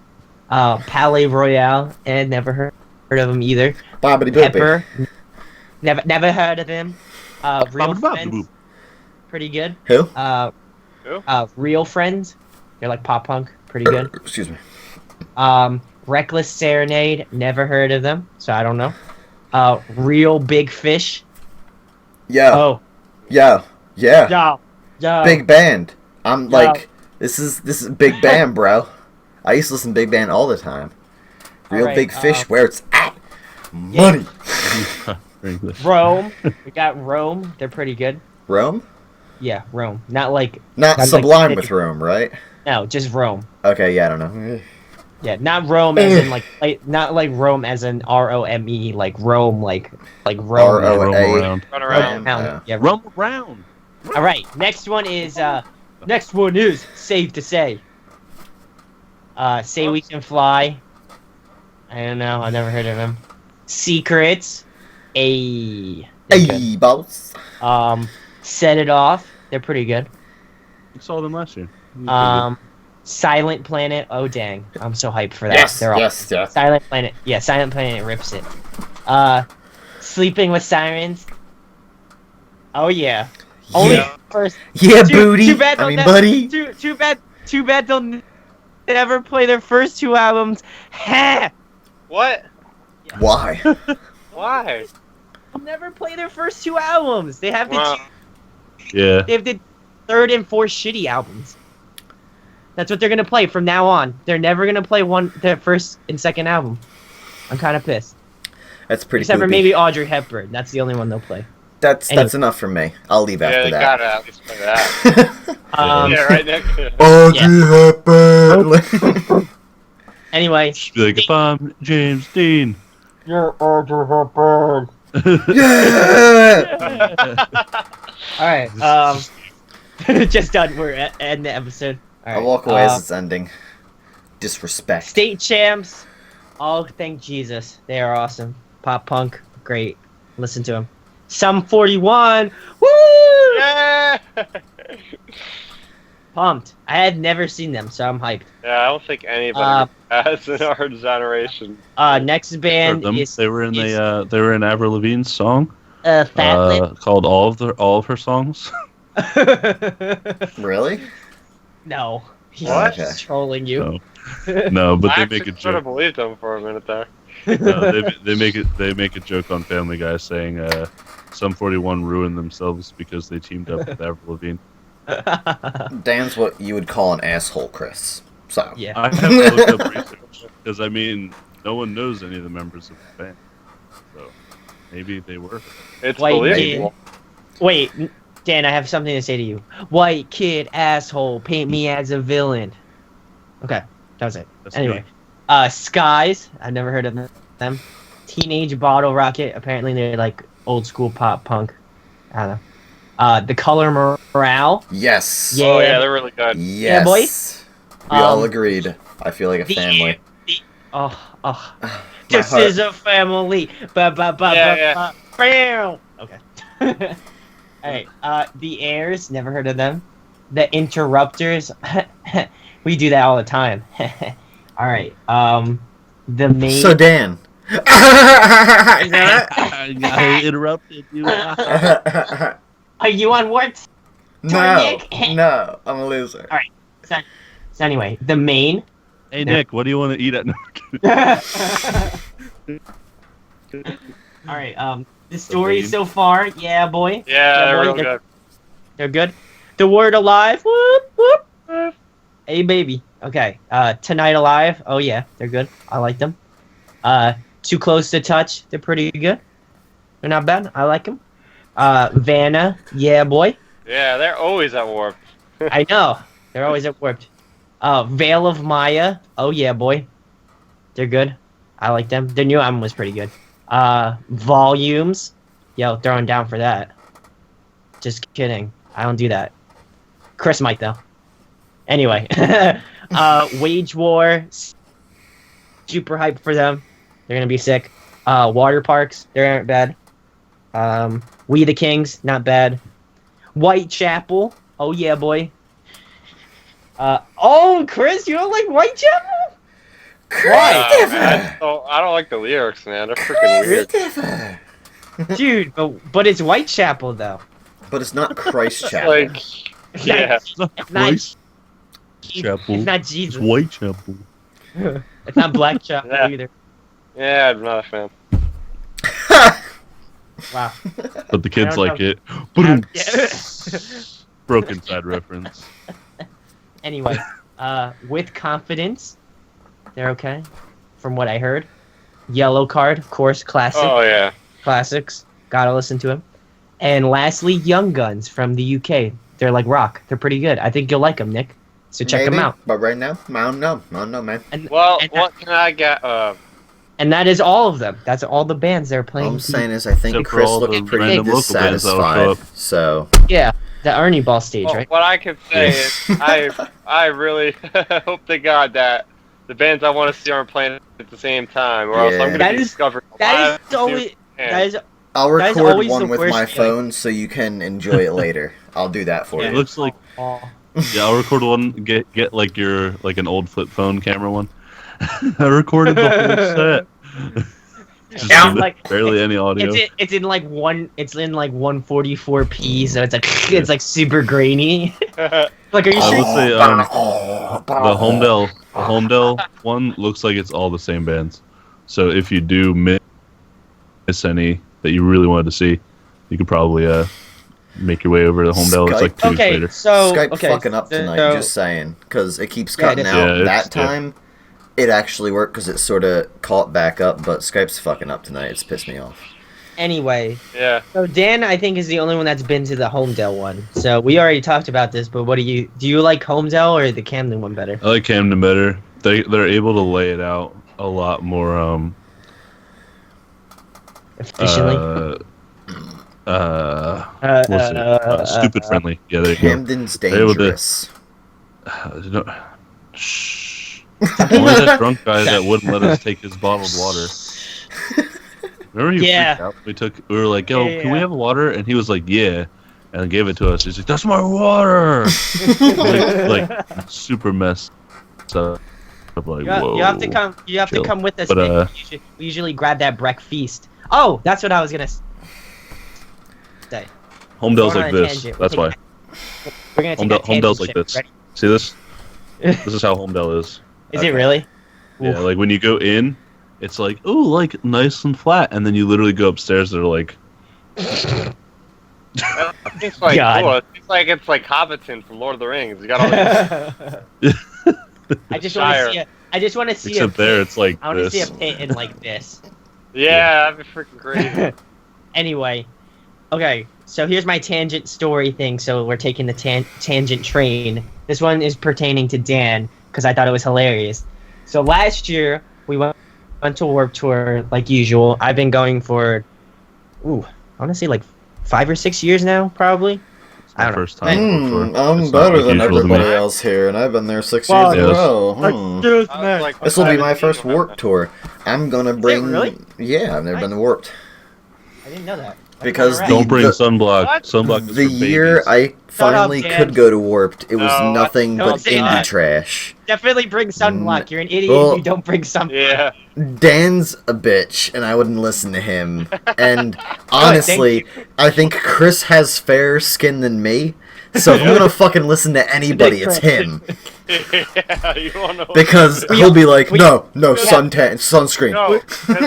Palais Royale, and never heard of them either. Bobbity Pepper, never heard of them. Real Friends, pretty good. Who? Real Friends, they're like pop punk, pretty good. Excuse me. Reckless Serenade, never heard of them, so I don't know. Real Big Fish. Yeah. Oh. Yeah. Yeah. Big band. I'm like, this is big band, bro. I used to listen to big band all the time. Real Big Fish, where it's at. Money. Rome. We got Rome. They're pretty good. Rome? Yeah, Rome. Not Sublime like, with Rome, right? No, just Rome. Okay, yeah, I don't know. Yeah, not Rome as in like not like Rome as in ROME, like Rome, like Rome. ROA. Run around. Run around. Yeah. Roam around. All right. Next one is Safe to Say. Say We Can Fly. I don't know. I've never heard of him. Secrets. They're Hey, boss. good. Set It Off. They're pretty good. You saw them last year. Silent Planet. Oh dang, I'm so hyped for that. Yes, They're all yes. Silent Planet. Yeah, Silent Planet rips it. Sleeping with Sirens. Oh yeah. Only first. Yeah, booty. Too bad buddy. Too bad they'll never play their first two albums. Ha! What? Why? Why? They'll never play their first two albums. They have Wow. Yeah. they have the third and fourth shitty albums. That's what they're gonna play from now on. They're never gonna play their first and second album. I'm kind of pissed. That's pretty. Except for poopy. maybe Audrey Hepburn. That's the only one they'll play. That's enough for me. I'll leave Yeah, after they that. gotta at least play that. Yeah, right next to it. Audrey Hepburn. Anyway. Be like, if I'm James Dean. You're Audrey Hepburn. Yeah. All right. Just done. We're at end the episode. All right. I'll walk away as it's ending. Disrespect. State champs. Oh, thank Jesus. They are awesome. Pop punk. Great. Listen to them. Sum 41. Woo! Yeah! Pumped. I had never seen them, so I'm hyped. Yeah, I don't think anybody has in our generation. Next band Them. is They were in they were in Avril Lavigne's song Fat Lip. called all of her songs. Really? No. He's What? just trolling you. No, but I they actually make a sort of joke. believed them for a minute there. No, they make a joke on Family Guy saying some 41 ruined themselves because they teamed up with Avril Lavigne. Dan's what you would call an asshole, Chris. So. Yeah. I have to look up research because I mean no one knows any of the members of the band. So Maybe they were. It's White believable. Wait, Dan, I have something to say to you. White kid, asshole, paint me as a villain. Okay, that was it. That's Anyway, me. Skies. I've never heard of them. Teenage Bottle Rocket. Apparently, they're like old school pop punk. I don't know. The Color Morale. Yes. Yeah. Oh yeah, they're really good. Yes. boy. We all agreed. I feel like a the- family. Oh. My This heart- is a family. Yeah. Bam. Okay. Alright, the Airs, never heard of them. The Interrupters, we do that all the time. Alright, the main... So Dan. I interrupted you. Are you on Warped? No, no, I'm a loser. Alright, so anyway, the main... Hey Nick, what do you want to eat at? Alright, the story so far, yeah, boy. Yeah, they're boy, real good. They're good. The Word Alive, whoop, whoop, whoop. Hey, baby. Okay, Tonight Alive, oh yeah, they're good. I like them. Too Close to Touch, they're pretty good. They're not bad, I like them. Vanna, yeah, boy. Yeah, they're always at Warp. I know, they're always at Warped. Veil of Maya, oh yeah, boy. They're good. I like them. Their new album was pretty good. Volumes, yo, throwing down for that. Just kidding. I don't do that. Chris might though. Anyway, Wage War, super hyped for them. They're gonna be sick. Water Parks, they aren't bad. We the Kings, not bad. Whitechapel, oh yeah, boy. Oh, Chris, you don't like Whitechapel? Nah, man, I don't like the lyrics, man. They're freaking weird. Dude, but it's Whitechapel though. But it's not Christ It's Chapel. like, yeah. It's not Christ Jesus. Chapel. It's not It's Jesus. Whitechapel. It's not Black Chapel Yeah. either. Yeah, I'm not a fan. Wow. But the kids I don't like know. it. Yeah. Broken side reference. Anyway, With Confidence, they're okay, from what I heard. Yellow Card, of course, classic. Oh yeah. Classics. Gotta listen to him. And lastly, Young Guns from the UK. They're like rock. They're pretty good. I think you'll like them, Nick. So check them Maybe, out. But right now, I don't know. I don't know, man. Well, and what can I get? And that is all of them. That's all the bands they're All playing. I'm saying is I think Except for Chris all looked the pretty random local bands that'll show dissatisfied. up. So Yeah, the Ernie Ball stage, right? What I can say is, I really hope to God that the bands I want to see aren't playing at the same time, or else I'm Yeah. gonna That be is- discovering. That is new always. bands. That is. I'll That is record always the one with worst my feeling. phone so you can enjoy it later. I'll do that for It you. looks like Oh. yeah. I'll record one. Get like an old flip phone camera one. I recorded the whole set. Just Yeah, with like- barely any audio. It's in like 144p, so it's like super grainy. Like, are you I sure? will say the Homedale one looks like it's all the same bands. So if you do miss any that you really wanted to see, you could probably make your way over to Homedale. It's like 2 weeks Okay, later. so Skype fucking up tonight, so- just saying. Because it keeps Yeah, it cutting is. out. Yeah, That it's- time, it actually worked because it sort of caught back up, but Skype's fucking up tonight. It's pissed me off. Anyway, Yeah. so Dan, I think, is the only one that's been to the Homedale one. So we already talked about this, but what do you like Homedale or the Camden one better? I like Camden better. They're able to lay it out a lot more Efficiently. what's it? Stupid friendly. Yeah, there you go. Camden's They were the- dangerous. Shh. Only that drunk guy that wouldn't let us take his bottled water. Remember he Yeah. freaked out? We were like, yo, Yeah, can we yeah. have water? And he was like, yeah. And gave it to us. He's like, that's my water! like super messed up. I'm like, whoa. You have to come. You have chill. to come with us. But, Nick. We usually grab that breakfast. Oh, that's what I was gonna say. Homedale's Going like on a this. tangent. That's why. We're gonna take that Homedale's like tangent this. shit. Ready? See this? This is how Homedale is. Is it really? Yeah, Oof. like when you go in, it's like, oh, like nice and flat, and then you literally go upstairs. They're like, It's like God. cool. It's like Hobbiton from Lord of the Rings. You got all these I just want to Shire. see a. I just want to see except a. there, Pit. it's like I want to see this. a pit in like this. Yeah, that'd be freaking crazy. Anyway, okay. So here's my tangent story thing. So we're taking the tangent train. This one is pertaining to Dan because I thought it was hilarious. So last year we went to Warped Tour like usual. I've been going for, I want to say like 5 or 6 years now, probably. I don't know. First time. I'm better than everybody else here, and I've been there 6 years in a row. This will be my first Warped Tour. I'm gonna bring. Really? Yeah, I've never been to Warped. I didn't know that. Because don't bring sunblock. Sunblock is the for year babies. I finally could go to Warped, it was nothing but indie that. trash. Definitely bring sunblock. You're an idiot if you don't bring sunblock. Yeah. Dan's a bitch, and I wouldn't listen to him. And honestly, I think Chris has fairer skin than me. So if I'm gonna fucking listen to anybody, it's him. Yeah, you wanna know Because he'll be like, no, sunscreen. No,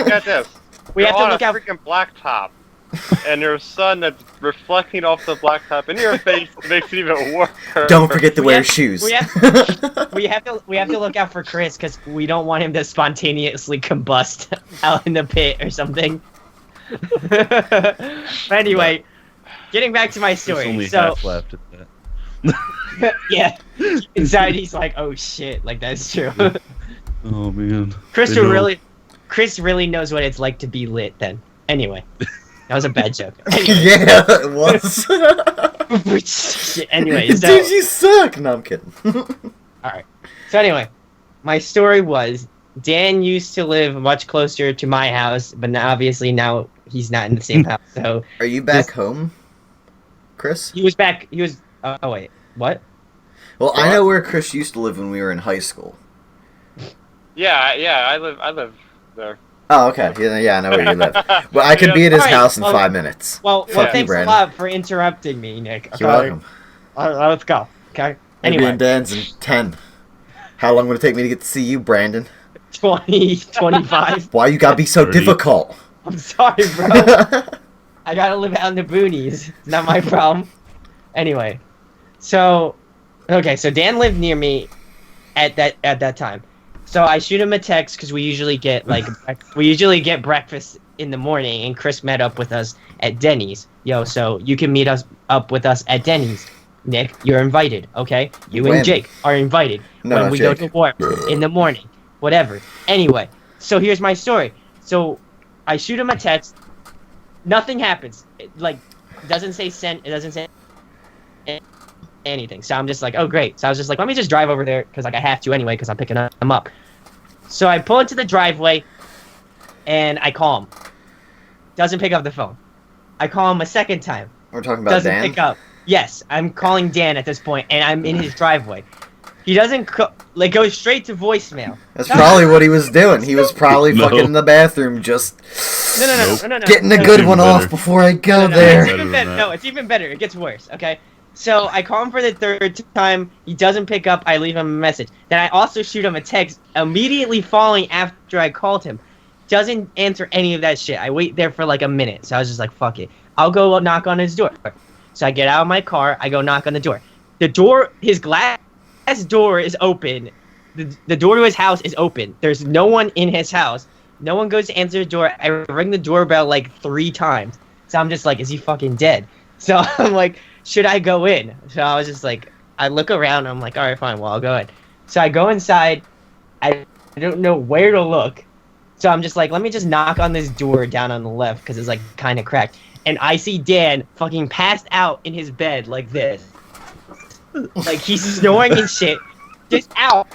get this. We have to look out. Freaking blacktop, and there's sun that's reflecting off the blacktop in your face. Makes it even worse. Don't forget to wear shoes. We have to look out for Chris because we don't want him to spontaneously combust out in the pit or something. But anyway, getting back to my There's story. only So half left at that. yeah, inside he's like, oh shit, like that's true. Oh man. Chris They know. really knows what it's like to be lit. Then anyway, that was a bad joke. Yeah, it was. Anyway, so, Dude, you suck. No, I'm kidding. Alright. So anyway, my story was Dan used to live much closer to my house, but now, obviously now he's not in the same house. So Are you back home, Chris? he was back. He was. Oh wait, what? Well, I know where Chris used to live when we were in high school. Yeah, I live there. Oh, okay. Yeah, I know where you live. But I could be at his Alright, house in well- 5 minutes. Well, Fuck you, thanks a Brandon. lot for interrupting me, Nick. You're welcome. Let's go. Okay. Maybe Anyway, in Dan's in 10. How long would it take me to get to see you, Brandon? 20, 25. Why you gotta be so 30. difficult? I'm sorry, bro. I gotta live out in the boonies. It's not my problem. Anyway, so Dan lived near me at that time. So I shoot him a text because we usually get breakfast in the morning, and Chris met up with us at Denny's. So you can meet us up with us at Denny's. Nick, you're invited. Okay, you When? and Jake are invited No, when we Jake. go to Warp in the morning. Whatever. Anyway, so here's my story. So I shoot him a text. Nothing happens. It doesn't say send. It doesn't say anything. So I'm just like, oh great. So I was just like, let me just drive over there because I have to anyway because I'm picking him up. So I pull into the driveway, and I call him. Doesn't pick up the phone. I call him a second time. We're talking about Doesn't Dan? pick up. Yes, I'm calling Dan at this point, and I'm in his driveway. He doesn't goes straight to voicemail. That's probably what he was doing. He was probably No. fucking in the bathroom just No. getting a no, good no, one Even off better. before I go no, there. It's even better. No, it's even better. It gets worse. Okay. So I call him for the third time. He doesn't pick up. I leave him a message. Then I also shoot him a text immediately following after I called him. Doesn't answer any of that shit. I wait there for like a minute. So I was just like, fuck it. I'll go knock on his door. So I get out of my car. I go knock on the door. The door, his glass door is open. The door to his house is open. There's no one in his house. No one goes to answer the door. I ring the doorbell like 3 times. So I'm just like, is he fucking dead? So I'm like, should I go in? So I was just like, I look around. I'm like, all right, fine. Well, I'll go in. So I go inside. I don't know where to look. So I'm just like, let me just knock on this door down on the left because it's like kind of cracked. And I see Dan fucking passed out in his bed like this. Like he's snoring and shit. Just out.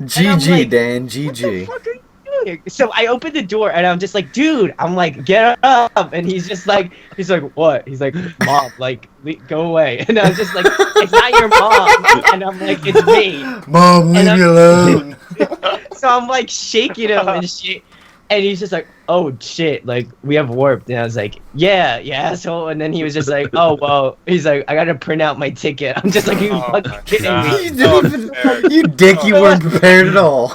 GG, like, Dan, GG. What the fuck are you doing? So I open the door and I'm just like, dude, I'm like, get up. And he's like, what? He's like, mom, like, go away. And I was just like, it's not your mom. And I'm like, it's me. Mom, leave me alone. So I'm like shaking him and shit. And he's just like, oh shit, like we have Warped. And I was like, yeah, asshole. And then he was just like, oh well. He's like, I gotta print out my ticket. I'm just like, you fucking kidding God. me? You didn't even, you dick, you weren't prepared at all.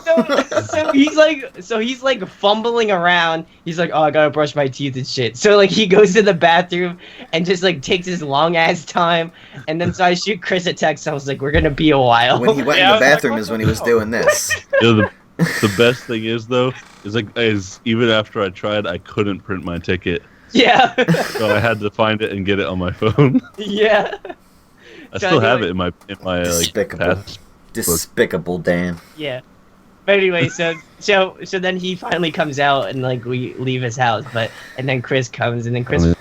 So he's like fumbling around. He's like, oh, I gotta brush my teeth and shit. So like he goes to the bathroom and just like takes his long ass time. And then so I shoot Chris a text. I was like, we're gonna be a while. When he went Yeah, in the I was like, bathroom what is the when he was hell? doing this. The best thing is though, is even after I tried, I couldn't print my ticket. Yeah. So I had to find it and get it on my phone. Yeah. I So still have anyway- it in my like Despicable. past. Despicable Dan. Yeah. But anyway, so then he finally comes out and like we leave his house, and then Chris comes and then Chris was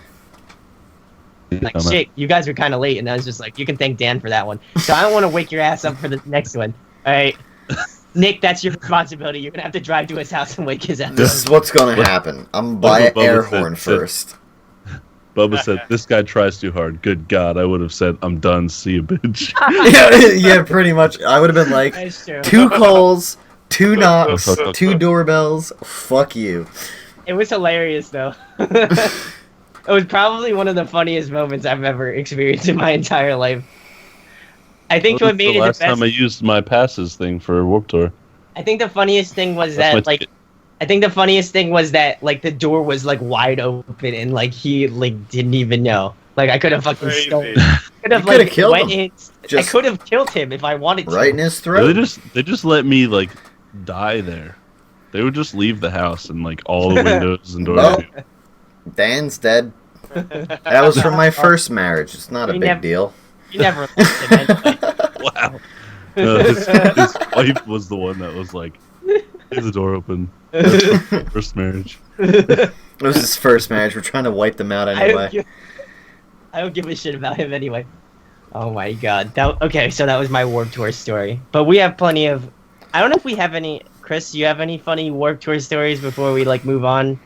like, shit, you guys were kind of late, and I was just like, you can thank Dan for that one. So I don't want to wake your ass up for the next one. All right, Nick, that's your responsibility. You're gonna have to drive to his house and wake his ass This up. is what's gonna happen. I'm gonna buy an Bubba air said- horn first. Bubba said, "This guy tries too hard." Good God, I would have said, "I'm done. See you, bitch." Yeah, pretty much. I would have been like, That's true. 2 calls, 2 knocks, 2 doorbells. Fuck you. It was hilarious though. It was probably one of the funniest moments I've ever experienced in my entire life. I think what made the it last the best. time I used my passes thing for Warped Tour. I think the funniest thing was That's my that like. ticket. I think the funniest thing was that like the door was like wide open and like he like didn't even know. Like I could have fucking Crazy. stolen. Could You have coulda like killed went him. in. I Just could have killed him if I wanted to. right in his They throat. just let me like die there. They would just leave the house and like all the windows and doors. Well, Dan's dead. That was from my first marriage. It's not a We big never- deal. You never left him anyway. Wow. No, his wife was the one that was like, leave the door open. That's my first marriage. It was his first marriage. We're trying to wipe them out anyway. I don't give a shit about him anyway. Oh my god. Okay, so that was my Warped Tour story. But we have plenty of. I don't know if we have any. Chris, do you have any funny Warped Tour stories before we like move on?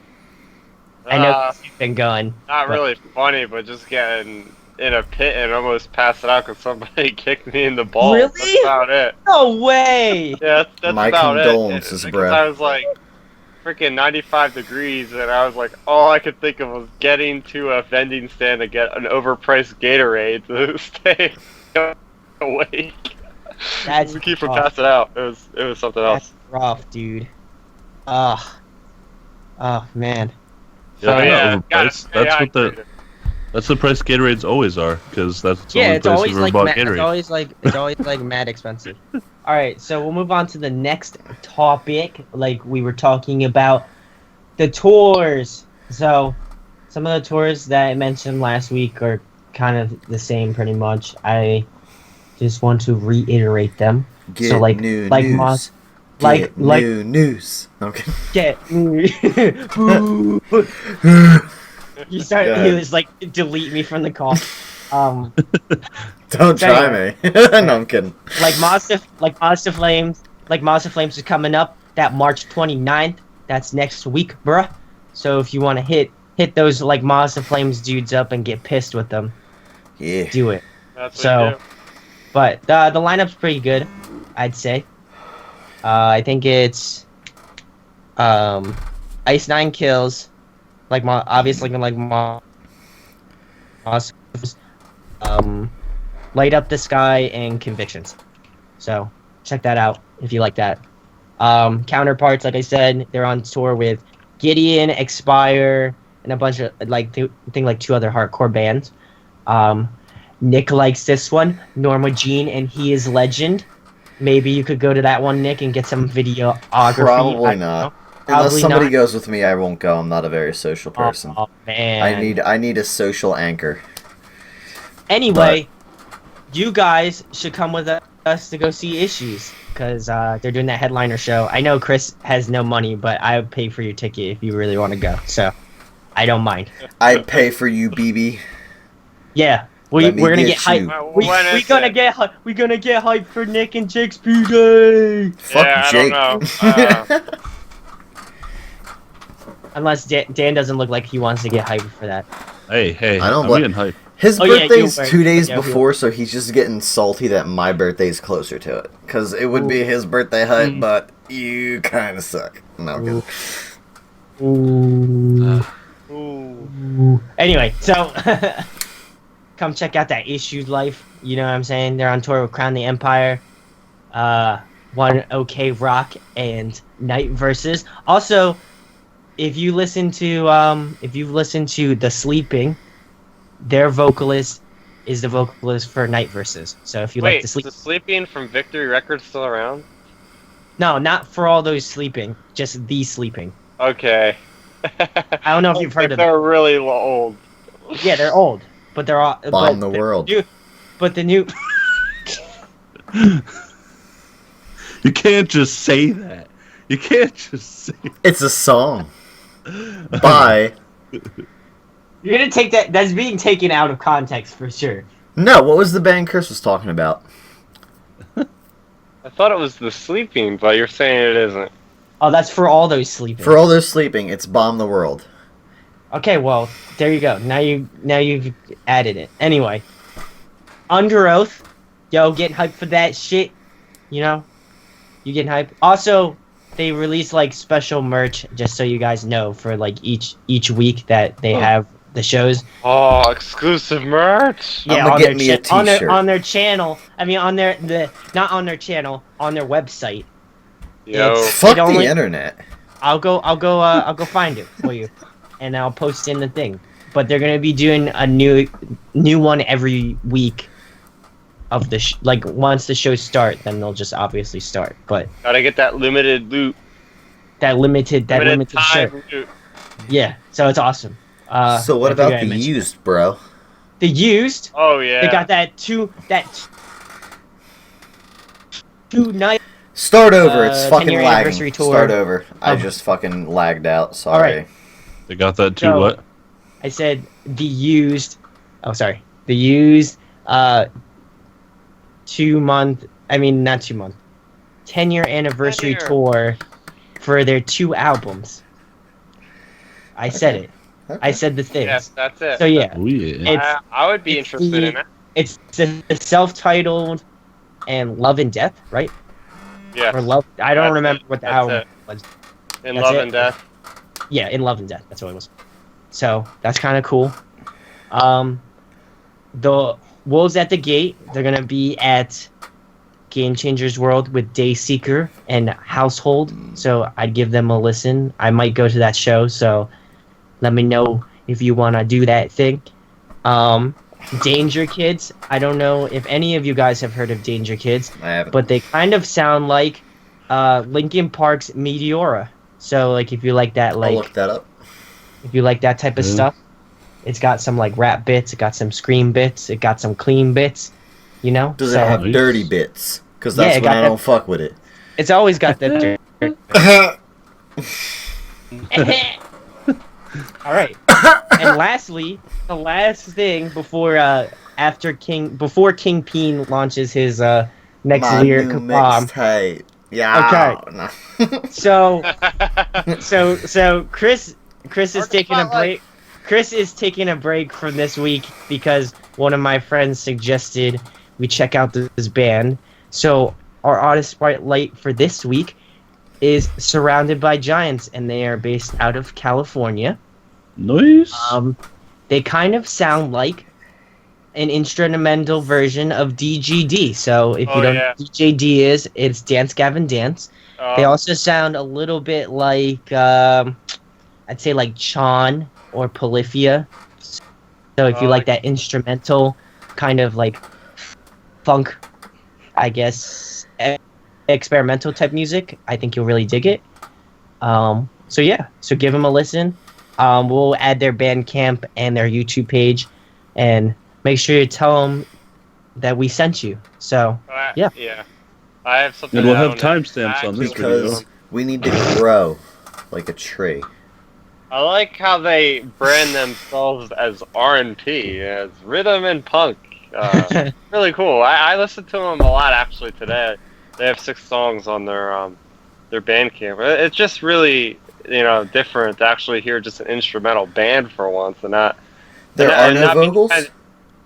I know you've been going. Not but- really funny, but just getting in a pit and almost passed out because somebody kicked me in the balls. Really? That's about it. No way! Yeah, that's My about condolences, it. bro. Because I was like freaking 95 degrees, and I was like, all I could think of was getting to a vending stand to get an overpriced Gatorade to stay awake. That's We keep from rough. passing out. It was something else. That's rough, dude. Ugh. Oh man. Yeah, So, they're yeah, not gotta overpriced. stay That's what hydrated. that's the price Gatorades always are, because that's the Yeah, only it's place always I've ever like bought it's Gatorade. always like mad expensive. All right, so we'll move on to the next topic. Like we were talking about the tours. So some of the tours that I mentioned last week are kind of the same, pretty much. I just want to reiterate them. Get So, like- new like news. Moss- Get like- new news. Okay. Get Boo. You start. Go He ahead. was like delete me from the call. Don't try me. No, I'm kidding. Like Monster Flames is coming up that March 29th. That's next week, bruh. So if you want to hit those like Monster Flames dudes up and get pissed with them, Yeah. do it. That's what So- you do. But the lineup's pretty good, I'd say. I think it's Ice 9 Kills, like obviously like Light Up the Sky and Convictions. So check that out if you like that. Counterparts, like I said, they're on tour with Gideon, Expire, and a bunch of I think like 2 other hardcore bands. Nick likes this one, Norma Jean and He Is Legend. Maybe you could go to that one, Nick, and get some videography. Probably I don't not. know. Unless Probably somebody not. goes with me, I won't go. I'm not a very social person. Oh man. I need a social anchor. Anyway, you guys should come with us to go see Issues because they're doing that headliner show. I know Chris has no money, but I would pay for your ticket if you really want to go. So I don't mind. I'd pay for you, BB. Yeah, Let me we're gonna get get hyped. you. We're gonna get hyped for Nick and Jake's B-Day. Fuck Yeah, Jake. I don't know. Unless Dan doesn't look like he wants to get hyped for that. Hey, I don't I'm blame- getting hyped. His Oh, yeah, birthday's you were. 2 days Yeah, before, so he's just getting salty that my birthday's closer to it. Because it would be his birthday hype, but you kind of suck. No, I'm kidding. Ooh. Ooh. Anyway, so come check out that Issues Life. You know what I'm saying? They're on tour with Crown the Empire, One OK Rock, and Night Versus. Also, if you've listened to The Sleeping, their vocalist is the vocalist for Night Versus. So if you like Wait, to sleep, the Sleeping from Victory Records still around? no, not for all those sleeping, just The Sleeping. Okay. I don't know if you've heard of them. They're really old. Yeah, they're old, but they're all Bomb the world. But the new You can't just say that. You can't just say. It's a song. By. You're gonna take that. That's being taken out of context for sure. No, what was the band Chris was talking about? I thought it was the sleeping, but you're saying it isn't. Oh, that's for all those sleeping. For all those sleeping, it's Bomb the World. Okay, well, there you go. Now you've added it. Anyway, Under Oath, yo, getting hyped for that shit. You know, you getting hyped. Also, they release like special merch, just so you guys know, for like each week that they have the shows. Oh, exclusive merch! Yeah, I'm gonna get me a t-shirt. on their channel. I mean, not on their channel, on their website. Yo, Fuck the internet. I'll go find it for you, and I'll post in the thing. But they're gonna be doing a new one every week of the like once the shows start, then they'll just obviously start. But gotta get that limited loot. That limited time shirt. loot. Yeah, so it's awesome. So what about the used, bro? The used? Oh yeah. They got that two night. Start over. It's fucking 10-year lagging. anniversary tour. Start over. I just fucking lagged out. Sorry. Alright. They got that too. So, What? I said the used. Oh, sorry. The used. 2 month. I mean, not 2 month. 10-year anniversary 10-year. tour for their 2 albums. I said it. Okay. I said the things. Yes, that's it. So yeah, Oh yeah. I would be it's interested the- in it. it's the self-titled and Love and Death, right? Yes. Or Love. I don't That's remember it. what the That's album it. was. In That's Love it. and Death. Yeah, In Love and Death. That's what it was. So that's kind of cool. The Wolves at the Gate. They're gonna be at Game Changers World with Dayseeker and Household. So I'd give them a listen. I might go to that show. So let me know if you wanna do that thing. Danger Kids. I don't know if any of you guys have heard of Danger Kids, I haven't. but they kind of sound like Linkin Park's Meteora. So like if you like that, I'll like look that up. if you like that type of stuff, it's got some like rap bits, it got some scream bits, it got some clean bits, you know. Does So it have Nice. dirty bits? Because Yeah, that's it when got I that- don't fuck with it. it's always got that dirt. All right. And lastly, the last thing before before King Peen launches his next My lyric new bomb. mixtape. Yeah. Okay. So Chris is Marcus taking a Spotlight. break. Chris is taking a break from this week because one of my friends suggested we check out this band. So our artist spotlight for this week is Surrounded by Giants, and they are based out of California. Nice. They kind of sound like an instrumental version of DGD. So if you don't know what DGD is, it's Dance Gavin Dance. They also sound a little bit like I'd say like Chon or Polyphia. So if you like that instrumental kind of like funk, I guess experimental type music, I think you'll really dig it. So yeah, so give them a listen. We'll add their Bandcamp and their YouTube page, and make sure you tell them that we sent you. So yeah. Yeah. I have something. And we'll that I have don't timestamps on this actually- Because we need to grow like a tree. I like how they brand themselves as R&P, as rhythm and punk. Really cool. I listened to them a lot actually today. They have 6 songs on their Bandcamp. It's just really different to actually hear just an instrumental band for once, and not. There and- are and no not be- vocals?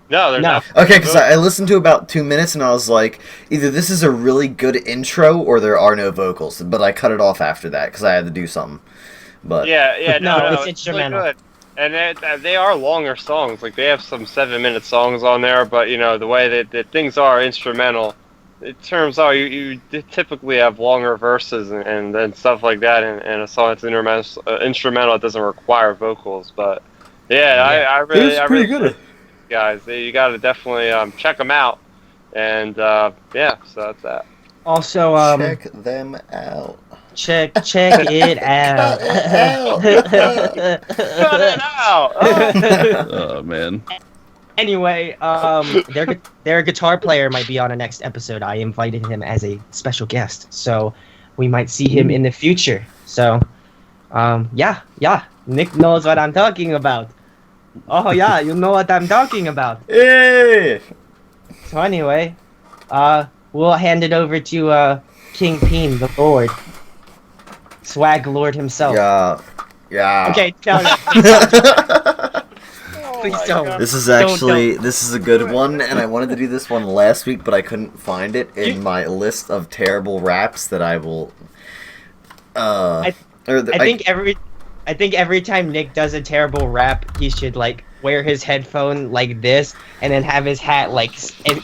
No, there's No. not. Okay, because I listened to about 2 minutes and I was like, either this is a really good intro or there are no vocals. But I cut it off after that because I had to do something. But Yeah, No, no, it's really instrumental. good. And they are longer songs. Like they have some 7-minute songs on there, but the way that things are instrumental, it turns out you typically have longer verses and stuff like that in a song that's instrumental. It doesn't require vocals, but I really good. guys, you got to definitely check them out. And so that's that. Also, Check them out. check it out. Cut it out. Oh man. Anyway, their guitar player might be on a next episode. I invited him as a special guest, so we might see him in the future. So, yeah, Nick knows what I'm talking about. Oh yeah, you know what I'm talking about. Hey! So anyway, we'll hand it over to King Peen, the Lord, Swag Lord himself. Yeah. Okay, no. Please don't. This is actually this is a good one, and I wanted to do this one last week, but I couldn't find it in my list of terrible raps that I will. I think every time Nick does a terrible rap, he should like wear his headphone like this, and then have his hat like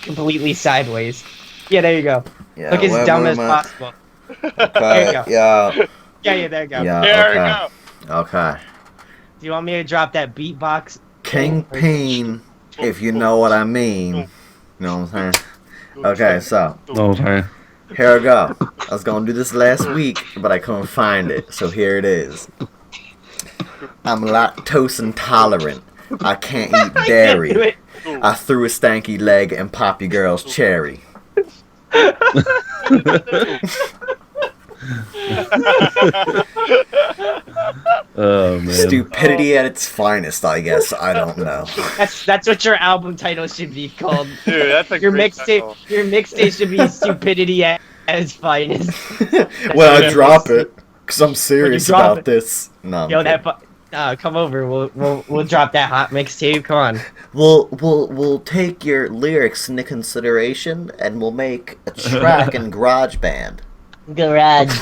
completely sideways. Yeah, there you go. Yeah, Look as dumb as possible. Okay, There you go. yeah. Yeah, there you go. Yeah, There okay. we go. Okay. Do you want me to drop that beatbox? King Peen, if you know what I mean. You know what I'm saying? Okay, so, No, sorry. here I go. I was gonna do this last week, but I couldn't find it, so here it is. I'm lactose intolerant. I can't eat dairy. I threw a stanky leg and pop your girl's cherry. Oh man. Stupidity at its finest, I guess. I don't know. That's what your album title should be called. Dude, that's a Your great mixtape. title. Your mixtape should be Stupidity at its finest. When I drop it, because I'm serious drop about it. this. No, I'm Yo, kidding. come over. We'll drop that hot mixtape. Come on. We'll take your lyrics into consideration, and we'll make a track in GarageBand. Garage.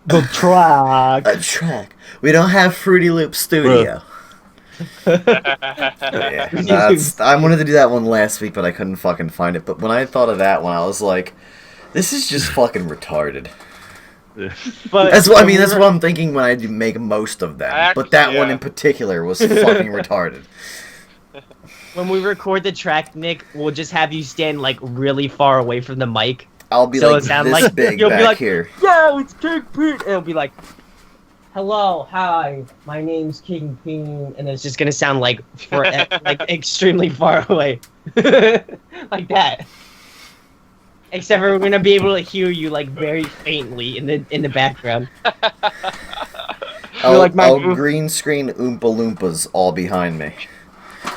The track. A track. We don't have Fruity Loop Studio. Yeah, I wanted to do that one last week, but I couldn't fucking find it. But when I thought of that one, I was like, this is just fucking retarded. But That's what I'm thinking when I do make most of them. But that one in particular was fucking retarded. when we record the track, Nick, we'll just have you stand like really far away from the mic. I'll be So like it sound this like- big you'll be back like- here. Yo, it's King Peen. And it'll be like, hello, hi, my name's King Peen, and it's just gonna sound like like extremely far away, like that. Except for we're gonna be able to hear you like very faintly in the background. I'll green screen Oompa Loompas all behind me.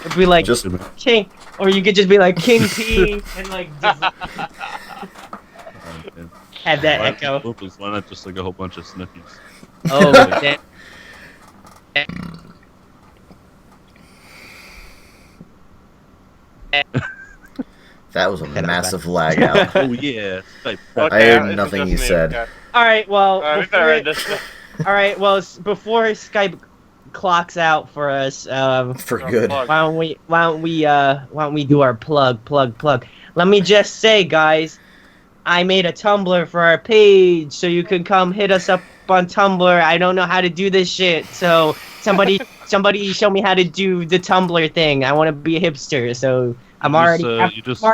It'd be like Just King, or you could just be like King Peen and like just have that echo. Why not just like a whole bunch of sniffies? Oh, damn. that was a massive lag out. Oh yeah. Type. I heard nothing you said. Okay. All right, well, We better end this. all right, well, before Skype clocks out for us, For good. Plug. why don't we do our plug? Let me just say, guys, I made a Tumblr for our page, so you can come hit us up on Tumblr. I don't know how to do this shit, so somebody show me how to do the Tumblr thing. I want to be a hipster, so I'm already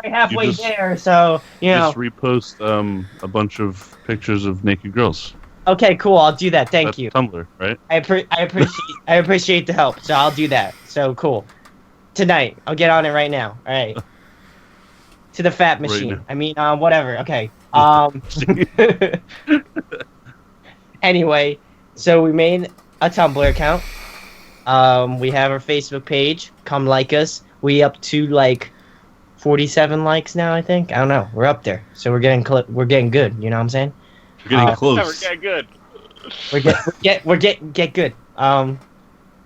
halfway there. So you know. Just repost a bunch of pictures of naked girls. Okay, cool. I'll do that. Thank That's you. Tumblr, right? I appreciate the help. So I'll do that. So cool. Tonight, I'll get on it right now. All right. To the fat machine. now. I mean, whatever. Okay. Anyway, so we made a Tumblr account. We have our Facebook page. Come like us. We up to like 47 likes now. I think. I don't know. We're up there. So we're getting good. You know what I'm saying? We're getting We're close. getting good. We're get good. You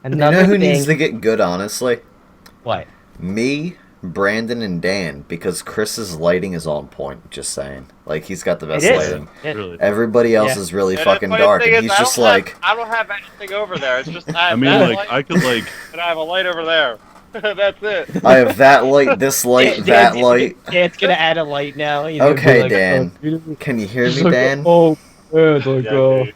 Another know who thing. needs to get good, honestly? What? Me, Brandon, and Dan, because Chris's lighting is on point, just saying. Like, he's got the best It is. lighting. Really. Everybody else Yeah. is really And fucking the dark, thing and is, he's just like, I don't have anything over there. It's just I I have mean, that like, light, I could like. and I have a light over there. That's it. I have that light, this light, that light. Dan's gonna add a light now. He's gonna be Okay, like, Dan. Can you hear He's me, like, Dan? oh, yeah, like, Yeah, dude.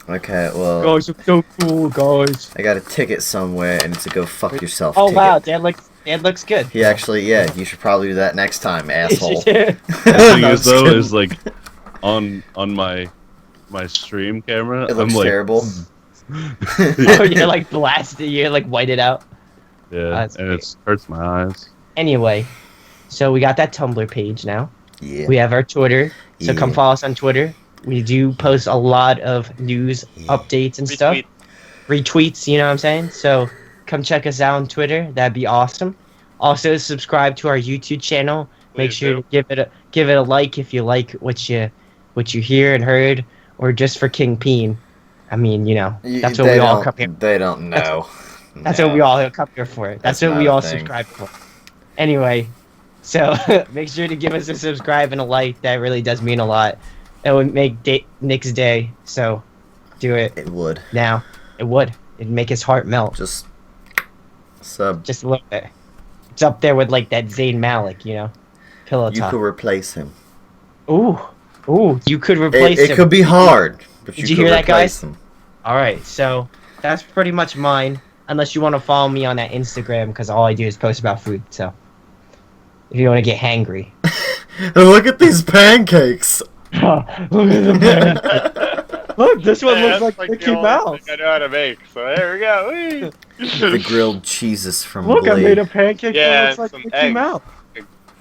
Okay, well, guys, you're so cool, guys. I got a ticket somewhere, and it's a go fuck yourself Oh ticket. wow, Dan looks good. He actually, yeah, you should probably do that next time, asshole. The thing No, is, I'm though, just is like on my my stream camera, It looks I'm like, terrible. Oh, you're like blasted. You're like whited out. yeah, That's and great. it hurts my eyes. Anyway, so we got that Tumblr page now. Yeah. We have our Twitter. So come Yeah. follow us on Twitter. We do post a lot of news, updates, and stuff. Retweets, you know what I'm saying? So come check us out on Twitter. That'd be awesome. Also, subscribe to our YouTube channel. Make Please sure do. to give it a like if you like what you hear and heard, or just for King Peen. I mean, you know, that's what we all come here. They don't know. That's what we all come here for. That's what not we a all thing. subscribe for. Anyway, so make sure to give us a subscribe and a like. That really does mean a lot. It would make Nick's day. So do it It would. now. It would. It'd make his heart melt Just sub. just a little bit. It's up there with like that Zayn Malik, you know, pillow You top. could replace him. Ooh, you could replace It him. could be hard, but Did you you could hear that, replace guys? him. All right, so that's pretty much mine. Unless you want to follow me on that Instagram, because all I do is post about food. So if you want to get hangry. Look at these pancakes. Look at the Look, this one Yeah, looks like that's Mickey the only Mouse. thing I know how to make. So there we go. Whee! The grilled cheeses from Look, I Blade. made a pancake Yeah, that looks like some Mickey eggs. Mouse.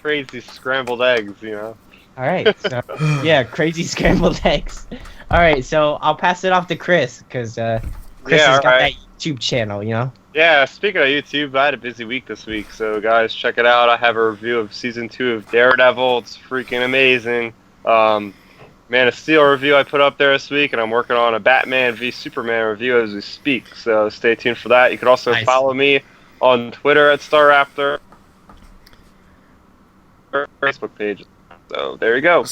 Crazy scrambled eggs, you know. All right, so yeah, crazy scrambled eggs. All right, so I'll pass it off to Chris because Chris Yeah, has got alright. that YouTube channel, you know. Yeah, speaking of YouTube, I had a busy week this week, so guys, check it out. I have a review of season 2 of Daredevil. It's freaking amazing. Man of Steel review I put up there this week, and I'm working on a Batman v Superman review as we speak. So stay tuned for that. You can also Nice. follow me on Twitter at StarRaptor, or Facebook page. So there you go.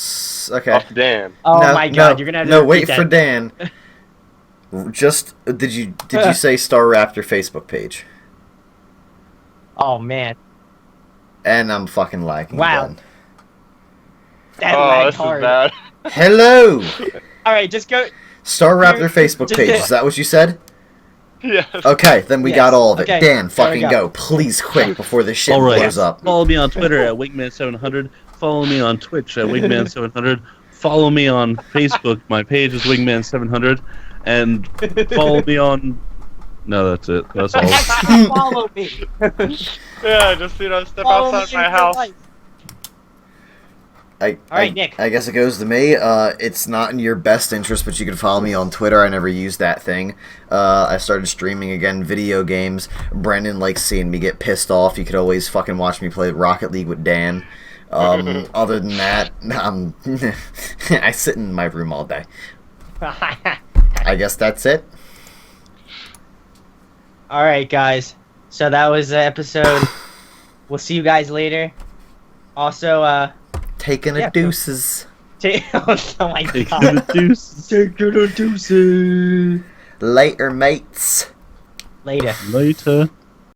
Okay. Off to Dan. Oh No, my God, no, you're gonna have to no. repeat Wait for that. Dan. Just did you say Star Raptor Facebook page? Oh man, And I'm fucking lagging. Wow. again. that Oh, lagged this hard. is bad. Hello, All right, just go. Star Raptor Facebook Just- page. Is that what you said? Yes. Okay, then we Yes, got all of it. okay, Dan, there we fucking go. go, please, quick before this shit All right. blows up. Follow me on Twitter at Wingman700. Follow me on Twitch at Wingman700. Follow me on Facebook. My page is Wingman700. And follow me on... No, that's it. That's all. Follow me. Yeah, just step Follow me outside my in real house. life. All right, Nick. I guess it goes to me. It's not in your best interest, but you can follow me on Twitter. I never used that thing. I started streaming again, video games. Brendan likes seeing me get pissed off. You could always fucking watch me play Rocket League with Dan. Other than that, I sit in my room all day. I guess that's it. All right, guys. So that was the episode. We'll see you guys later. Also, Taking a Yeah. deuces. oh my Take God. the deuce. Taking a deuces. Later, mates. Later. Later.